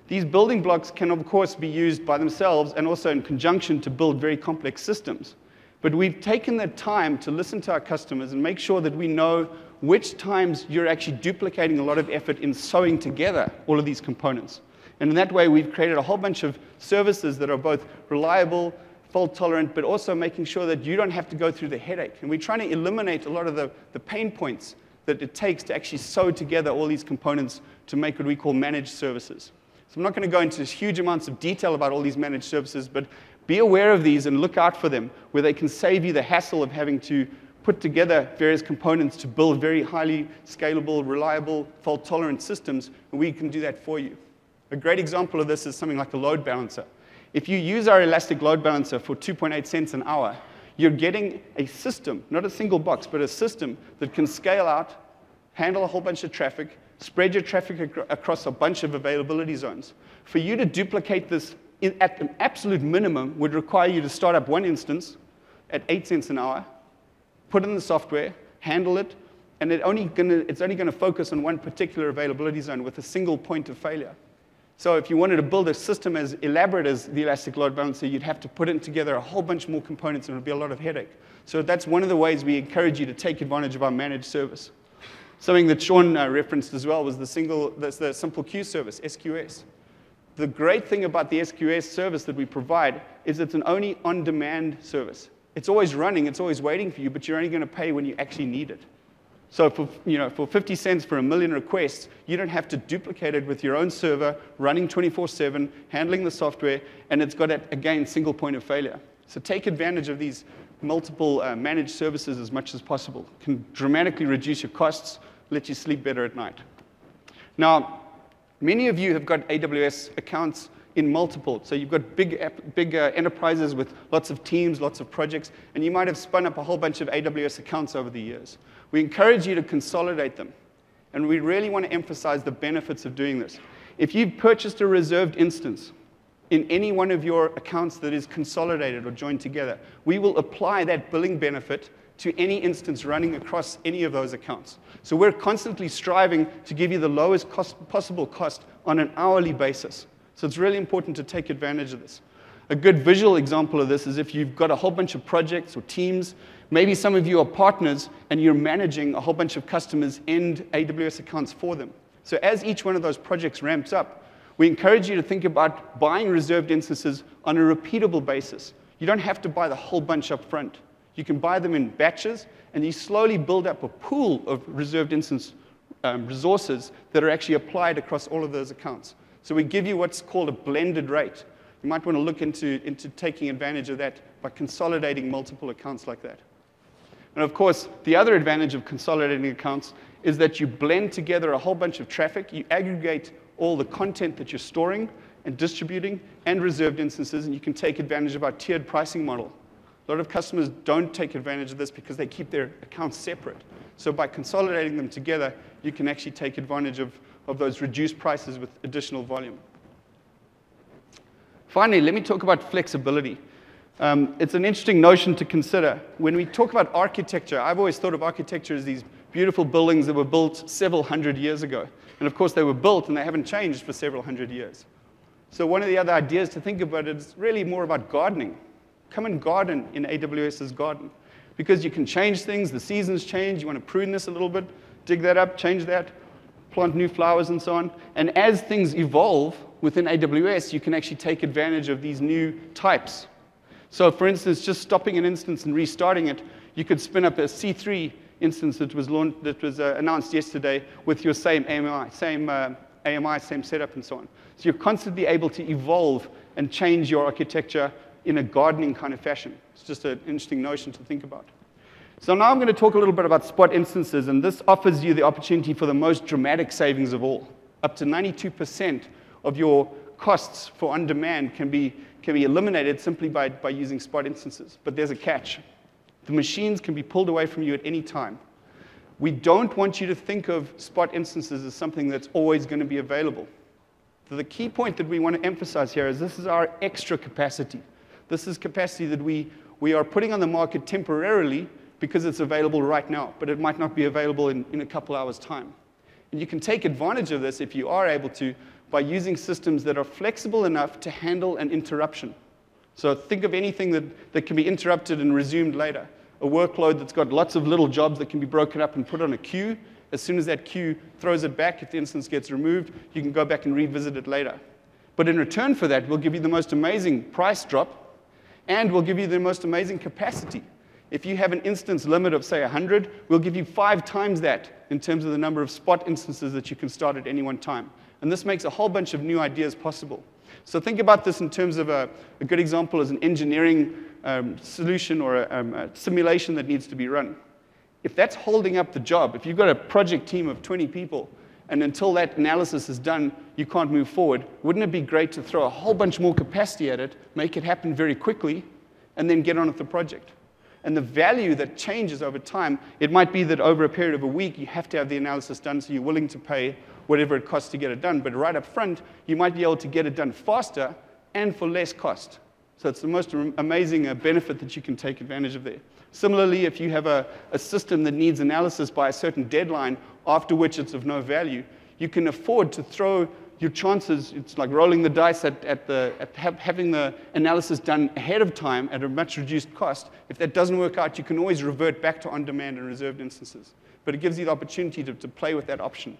These building blocks can, of course, be used by themselves and also in conjunction to build very complex systems. But we've taken the time to listen to our customers and make sure that we know which times you're actually duplicating a lot of effort in sewing together all of these components. And in that way, we've created a whole bunch of services that are both reliable, fault-tolerant, but also making sure that you don't have to go through the headache. And we're trying to eliminate a lot of the pain points that it takes to actually sew together all these components to make what we call managed services. So I'm not going to go into huge amounts of detail about all these managed services, but be aware of these and look out for them, where they can save you the hassle of having to put together various components to build very highly scalable, reliable, fault-tolerant systems, and we can do that for you. A great example of this is something like a load balancer. If you use our elastic load balancer for 2.8 cents an hour, you're getting a system, not a single box, but a system that can scale out, handle a whole bunch of traffic, spread your traffic across a bunch of availability zones. For you to duplicate this at an absolute minimum would require you to start up one instance at 8 cents an hour, put in the software, handle it, and it's only going to focus on one particular availability zone with a single point of failure. So if you wanted to build a system as elaborate as the elastic load balancer, you'd have to put it together a whole bunch more components, and it would be a lot of headache. So that's one of the ways we encourage you to take advantage of our managed service. Something that Sean referenced as well was the simple queue service, SQS. The great thing about the SQS service that we provide is it's an only on-demand service. It's always running, it's always waiting for you, but you're only going to pay when you actually need it. So for 50 cents for 1 million requests, you don't have to duplicate it with your own server, running 24/7, handling the software, and it's got, again, single point of failure. So take advantage of these multiple managed services as much as possible. It can dramatically reduce your costs, let you sleep better at night. Now, many of you have got AWS accounts in multiple. So you've got big enterprises with lots of teams, lots of projects, and you might have spun up a whole bunch of AWS accounts over the years. We encourage you to consolidate them, and we really want to emphasize the benefits of doing this. If you've purchased a reserved instance in any one of your accounts that is consolidated or joined together, we will apply that billing benefit to any instance running across any of those accounts. So we're constantly striving to give you the lowest possible cost on an hourly basis. So it's really important to take advantage of this. A good visual example of this is if you've got a whole bunch of projects or teams, maybe some of you are partners and you're managing a whole bunch of customers' end AWS accounts for them. So as each one of those projects ramps up, we encourage you to think about buying reserved instances on a repeatable basis. You don't have to buy the whole bunch up front. You can buy them in batches, and you slowly build up a pool of reserved instance resources that are actually applied across all of those accounts. So we give you what's called a blended rate. You might want to look into taking advantage of that by consolidating multiple accounts like that. And of course, the other advantage of consolidating accounts is that you blend together a whole bunch of traffic. You aggregate all the content that you're storing and distributing and reserved instances, and you can take advantage of our tiered pricing model. A lot of customers don't take advantage of this because they keep their accounts separate. So by consolidating them together, you can actually take advantage of those reduced prices with additional volume. Finally, let me talk about flexibility. It's an interesting notion to consider. When we talk about architecture, I've always thought of architecture as these beautiful buildings that were built several hundred years ago. And of course, they were built and they haven't changed for several hundred years. So one of the other ideas to think about is really more about gardening. Come and garden in AWS's garden. Because you can change things, the seasons change, you want to prune this a little bit, dig that up, change that, plant new flowers and so on. And as things evolve within AWS, you can actually take advantage of these new types. So for instance, just stopping an instance and restarting it, you could spin up a C3 instance that was announced yesterday with your same AMI, same setup and so on. So you're constantly able to evolve and change your architecture in a gardening kind of fashion. It's just an interesting notion to think about. So now I'm going to talk a little bit about spot instances, and this offers you the opportunity for the most dramatic savings of all. Up to 92% of your costs for on-demand can be eliminated simply by using spot instances. But there's a catch. The machines can be pulled away from you at any time. We don't want you to think of spot instances as something that's always going to be available. So the key point that we want to emphasize here is this is our extra capacity. This is capacity that we are putting on the market temporarily because it's available right now, but it might not be available in a couple hours' time. And you can take advantage of this if you are able to by using systems that are flexible enough to handle an interruption. So think of anything that can be interrupted and resumed later. A workload that's got lots of little jobs that can be broken up and put on a queue. As soon as that queue throws it back, if the instance gets removed, you can go back and revisit it later. But in return for that, we'll give you the most amazing price drop, and we'll give you the most amazing capacity. If you have an instance limit of, say, 100, we'll give you 5 times that in terms of the number of spot instances that you can start at any one time. And this makes a whole bunch of new ideas possible. So think about this in terms of a good example is an engineering solution or a simulation that needs to be run. If that's holding up the job, if you've got a project team of 20 people, and until that analysis is done, you can't move forward, wouldn't it be great to throw a whole bunch more capacity at it, make it happen very quickly, and then get on with the project? And the value that changes over time, it might be that over a period of a week, you have to have the analysis done, so you're willing to pay whatever it costs to get it done. But right up front, you might be able to get it done faster and for less cost. So it's the most amazing benefit that you can take advantage of there. Similarly, if you have a system that needs analysis by a certain deadline, after which it's of no value, you can afford to throw your chances, it's like rolling the dice at having the analysis done ahead of time at a much reduced cost. If that doesn't work out, you can always revert back to on-demand and reserved instances. But it gives you the opportunity to play with that option.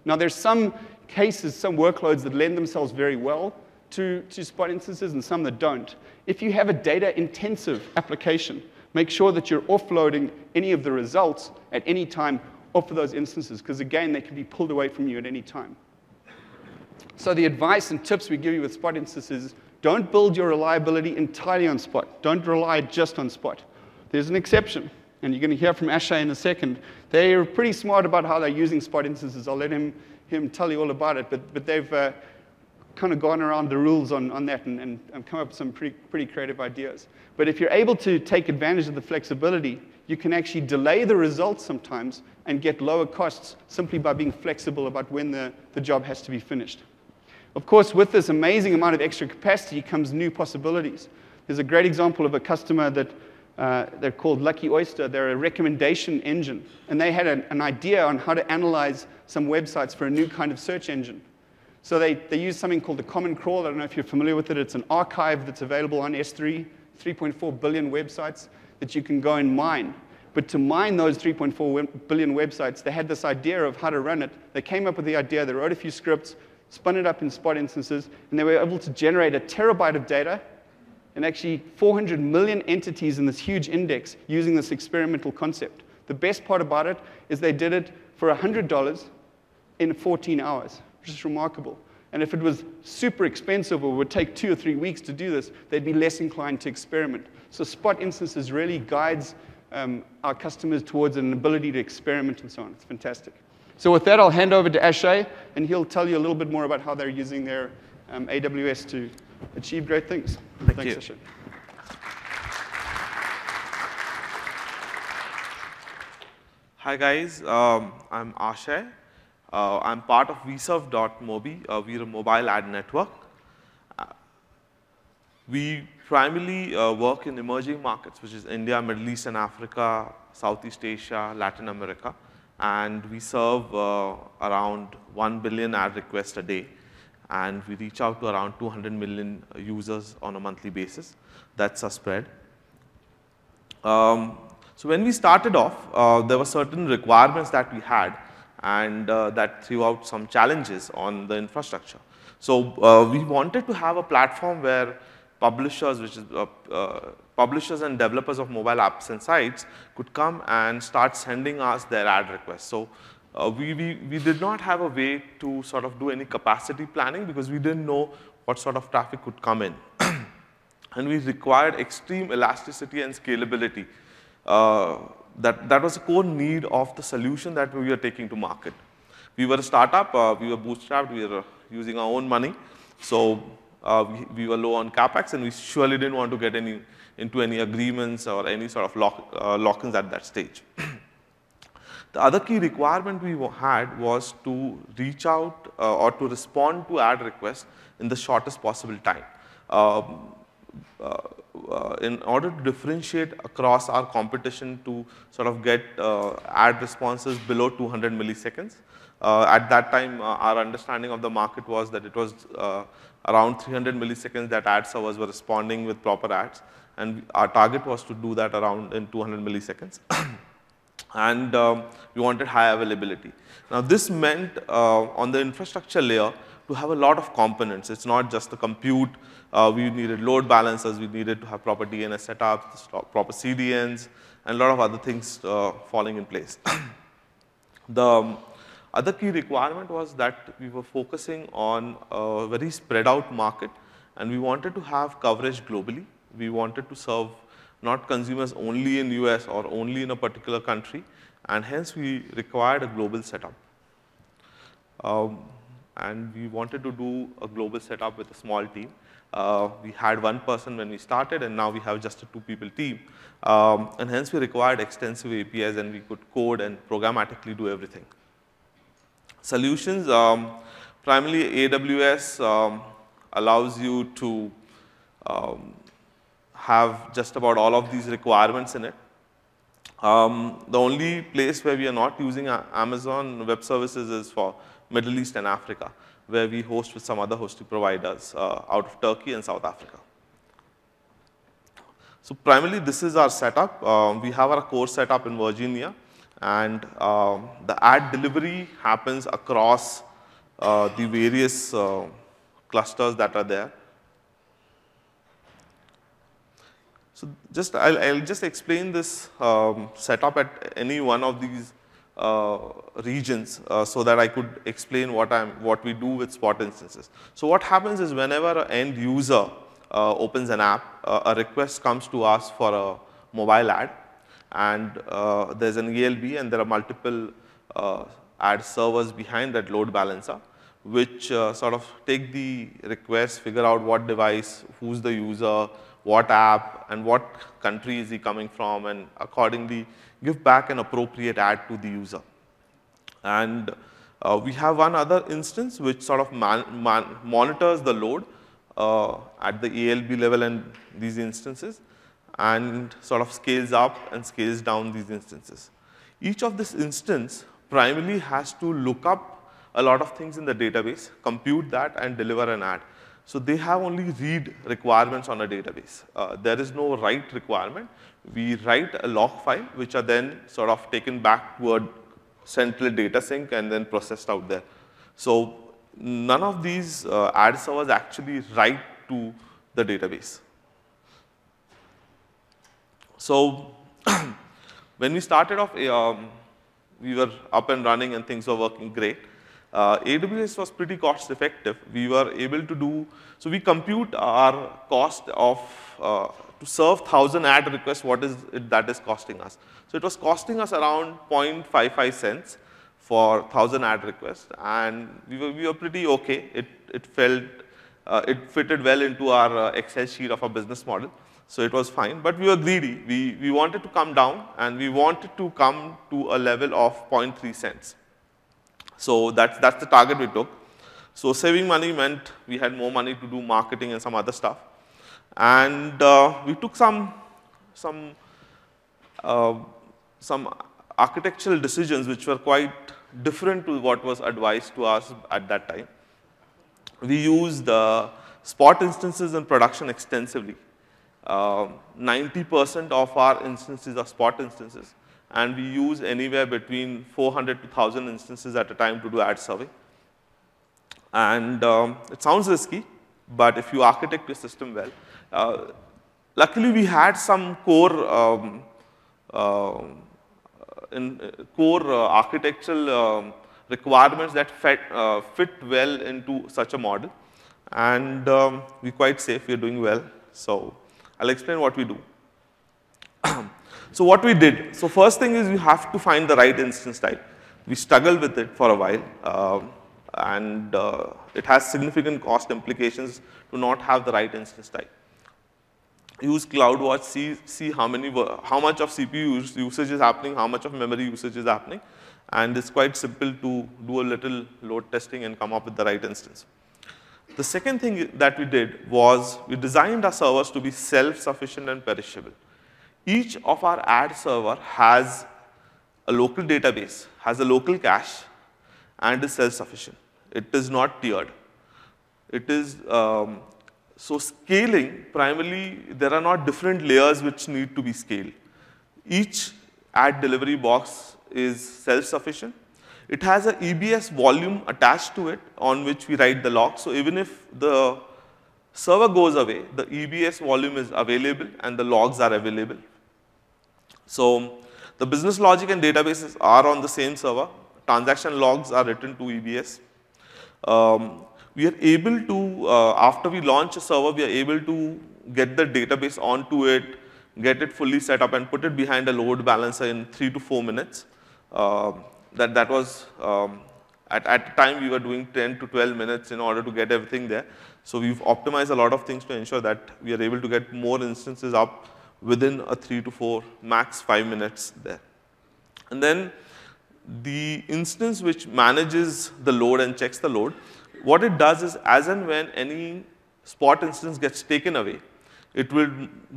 Now, there's some cases, some workloads that lend themselves very well to Spot instances and some that don't. If you have a data-intensive application, make sure that you're offloading any of the results at any time off of those instances, because again, they can be pulled away from you at any time. So the advice and tips we give you with Spot instances is don't build your reliability entirely on Spot. Don't rely just on Spot. There's an exception, and you're going to hear from Ashay in a second. They're pretty smart about how they're using Spot instances. I'll let him tell you all about it, but they've kind of gone around the rules on that and come up with some pretty creative ideas. But if you're able to take advantage of the flexibility, you can actually delay the results sometimes and get lower costs simply by being flexible about when the job has to be finished. Of course, with this amazing amount of extra capacity comes new possibilities. There's a great example of a customer that they're called Lucky Oyster. They're a recommendation engine, and they had an idea on how to analyze some websites for a new kind of search engine. So they use something called the Common Crawl. I don't know if you're familiar with it. It's an archive that's available on S3, 3.4 billion websites that you can go and mine. But to mine those 3.4 billion websites, they had this idea of how to run it. They came up with the idea. They wrote a few scripts, spun it up in Spot instances, and they were able to generate a terabyte of data and actually 400 million entities in this huge index using this experimental concept. The best part about it is they did it for $100 in 14 hours, which is remarkable. And if it was super expensive or would take 2 or 3 weeks to do this, they'd be less inclined to experiment. So Spot instances really guides our customers towards an ability to experiment and so on. It's fantastic. So with that, I'll hand over to Ashay, and he'll tell you a little bit more about how they're using their AWS to achieve great things. Thanks, Ashay.
Hi, guys. I'm Ashay. I'm part of vserve.mobi. We're a mobile ad network. We primarily work in emerging markets, which is India, Middle East and Africa, Southeast Asia, Latin America. And we serve around 1 billion ad requests a day. And we reach out to around 200 million users on a monthly basis. That's our spread. So when we started off, there were certain requirements that we had, and that threw out some challenges on the infrastructure. So we wanted to have a platform where publishers, which is publishers and developers of mobile apps and sites, could come and start sending us their ad requests. So we did not have a way to sort of do any capacity planning because we didn't know what sort of traffic could come in. And we required extreme elasticity and scalability. That was a core need of the solution that we were taking to market. We were a startup, we were bootstrapped, we were using our own money. So we were low on CapEx, and we surely didn't want to get into any agreements or any sort of lock-ins at that stage. The other key requirement we had was to reach out or to respond to ad requests in the shortest possible time. In order to differentiate across our competition to sort of get ad responses below 200 milliseconds. At that time, our understanding of the market was that it was around 300 milliseconds that ad servers were responding with proper ads, and our target was to do that around in 200 milliseconds. And we wanted high availability. Now this meant on the infrastructure layer to have a lot of components. It's not just the compute. We needed load balancers. We needed to have proper DNS setups, proper CDNs, and a lot of other things falling in place. The other key requirement was that we were focusing on a very spread out market, and we wanted to have coverage globally. We wanted to serve not consumers only in US or only in a particular country, and hence we required a global setup. And we wanted to do a global setup with a small team. We had one person when we started, and now we have just a 2-people team. And hence we required extensive APIs, and we could code and programmatically do everything. Solutions, primarily AWS allows you to have just about all of these requirements in it. The only place where we are not using Amazon Web Services is for Middle East and Africa, where we host with some other hosting providers out of Turkey and South Africa. So primarily, this is our setup. We have our core setup in Virginia, and the ad delivery happens across the various clusters that are there. So I'll just explain this setup at any one of these regions so that I could explain what we do with spot instances. So what happens is whenever an end user opens an app, a request comes to us for a mobile ad, and there's an ELB and there are multiple ad servers behind that load balancer, which sort of take the request, figure out what device, who's the user, what app, and what country is he coming from, and accordingly give back an appropriate ad to the user. And we have one other instance which sort of monitors the load at the ELB level and these instances, and sort of scales up and scales down these instances. Each of this instance primarily has to look up a lot of things in the database, compute that, and deliver an ad. So they have only read requirements on a database. There is no write requirement. We write a log file, which are then sort of taken back to a central data sink and then processed out there. So none of these ad servers actually write to the database. So when we started off, we were up and running and things were working great. AWS was pretty cost effective. We were able to do, so we compute our cost of, to serve 1,000 ad requests, what is it that is costing us. So it was costing us around 0.55 cents for 1,000 ad requests, and we were pretty okay. It fitted well into our Excel sheet of our business model. So it was fine, but we were greedy. We wanted to come down, and we wanted to come to a level of 0.3 cents. So that's the target we took. So saving money meant we had more money to do marketing and some other stuff. And we took some architectural decisions which were quite different to what was advised to us at that time. We used spot instances in production extensively. 90% of our instances are spot instances, and we use anywhere between 400 to 1,000 instances at a time to do ad serving. And it sounds risky, but if you architect your system well, luckily we had some core architectural requirements that fit well into such a model, and we're quite safe, we're doing well. So I'll explain what we do. So what we did, so first thing is you have to find the right instance type. We struggled with it for a while, and it has significant cost implications to not have the right instance type. Use CloudWatch, see how much of CPU usage is happening, how much of memory usage is happening, and it's quite simple to do a little load testing and come up with the right instance. The second thing that we did was we designed our servers to be self-sufficient and perishable. Each of our ad server has a local database, has a local cache, and is self-sufficient. It is not tiered. It is, so scaling, primarily, there are not different layers which need to be scaled. Each ad delivery box is self-sufficient. It has an EBS volume attached to it on which we write the log. So even if the server goes away, the EBS volume is available and the logs are available. So the business logic and databases are on the same server. Transaction logs are written to EBS. We are able to, after we launch a server, we are able to get the database onto it, get it fully set up, and put it behind a load balancer in 3 to 4 minutes. That was, at the time, we were doing 10 to 12 minutes in order to get everything there. So we've optimized a lot of things to ensure that we are able to get more instances up within a 3 to 4, max 5 minutes there. And then the instance which manages the load and checks the load, what it does is as and when any spot instance gets taken away, it will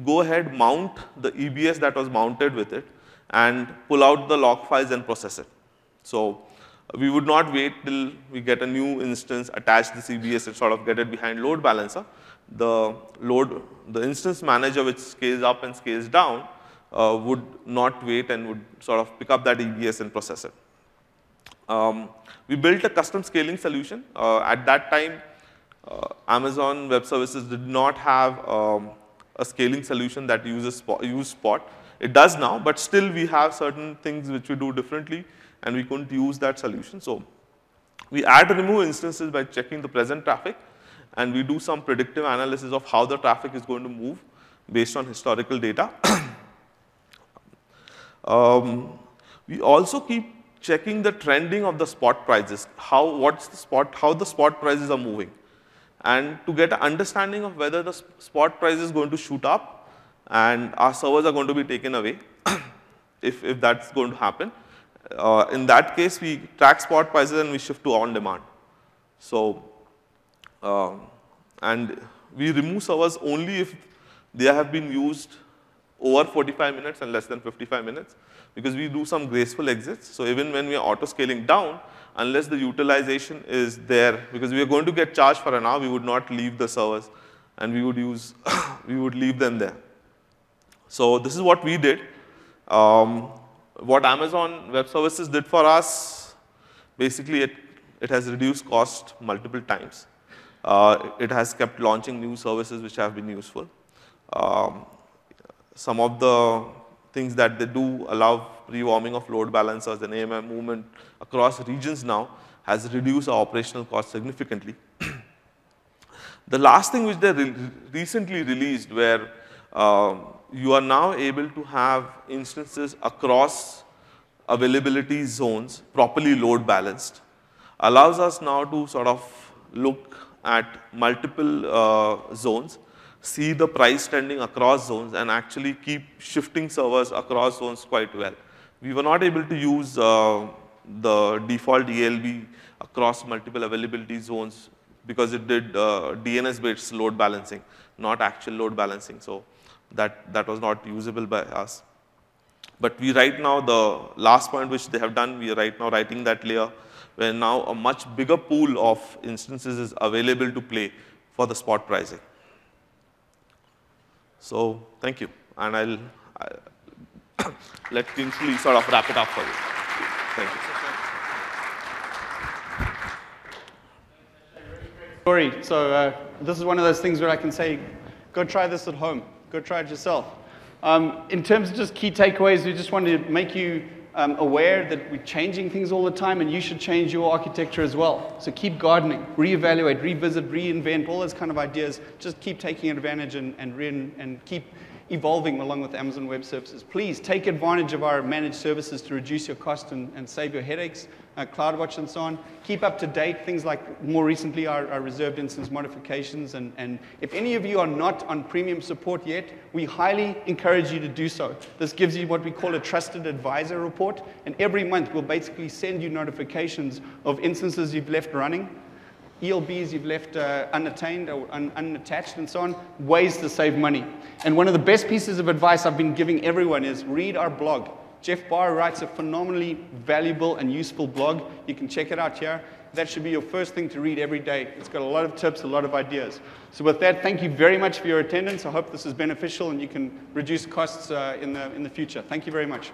go ahead, mount the EBS that was mounted with it, and pull out the log files and process it. So we would not wait till we get a new instance, attach this EBS and sort of get it behind load balancer. The instance manager which scales up and scales down would not wait and would sort of pick up that EBS and process it. We built a custom scaling solution. At that time, Amazon Web Services did not have a scaling solution that uses Spot. It does now, but still we have certain things which we do differently, and we couldn't use that solution. So we add remove instances by checking the present traffic, and we do some predictive analysis of how the traffic is going to move based on historical data. We also keep checking the trending of the spot prices, how the spot prices are moving, and to get an understanding of whether the spot price is going to shoot up and our servers are going to be taken away, if that's going to happen. In that case, we track spot prices and we shift to on demand. So, and we remove servers only if they have been used over 45 minutes and less than 55 minutes, because we do some graceful exits. So even when we are auto scaling down, unless the utilization is there, because we are going to get charged for an hour, we would not leave the servers, and we would use, we would leave them there. So this is what we did. What Amazon Web Services did for us, basically it has reduced cost multiple times. It has kept launching new services which have been useful. Some of the things that they do allow pre-warming of load balancers and AMI movement across regions now has reduced our operational cost significantly. The last thing which they recently released, where you are now able to have instances across availability zones properly load balanced, allows us now to sort of look at multiple zones, see the price trending across zones, and actually keep shifting servers across zones quite well. We were not able to use the default ELB across multiple availability zones because it did DNS-based load balancing, not actual load balancing. So that was not usable by us. But we right now, the last point which they have done, we are right now writing that layer where now a much bigger pool of instances is available to play for the spot pricing. So thank you, and I'll let Kingsley sort of wrap it up for you. Thank you.
Story. So this is one of those things where I can say, go try this at home. Go try it yourself. In terms of just key takeaways, we just wanted to make you aware that we're changing things all the time, and you should change your architecture as well. So keep gardening, reevaluate, revisit, reinvent, all those kind of ideas. Just keep taking advantage and keep evolving along with Amazon Web Services. Please take advantage of our managed services to reduce your cost and save your headaches, CloudWatch and so on. Keep up to date, things like more recently our reserved instance modifications. And if any of you are not on premium support yet, we highly encourage you to do so. This gives you what we call a trusted advisor report. And every month we'll basically send you notifications of instances you've left running, ELBs you've left unattained or unattached and so on, ways to save money. And one of the best pieces of advice I've been giving everyone is read our blog. Jeff Barr writes a phenomenally valuable and useful blog. You can check it out here. That should be your first thing to read every day. It's got a lot of tips, a lot of ideas. So with that, thank you very much for your attendance. I hope this is beneficial and you can reduce costs in the future. Thank you very much.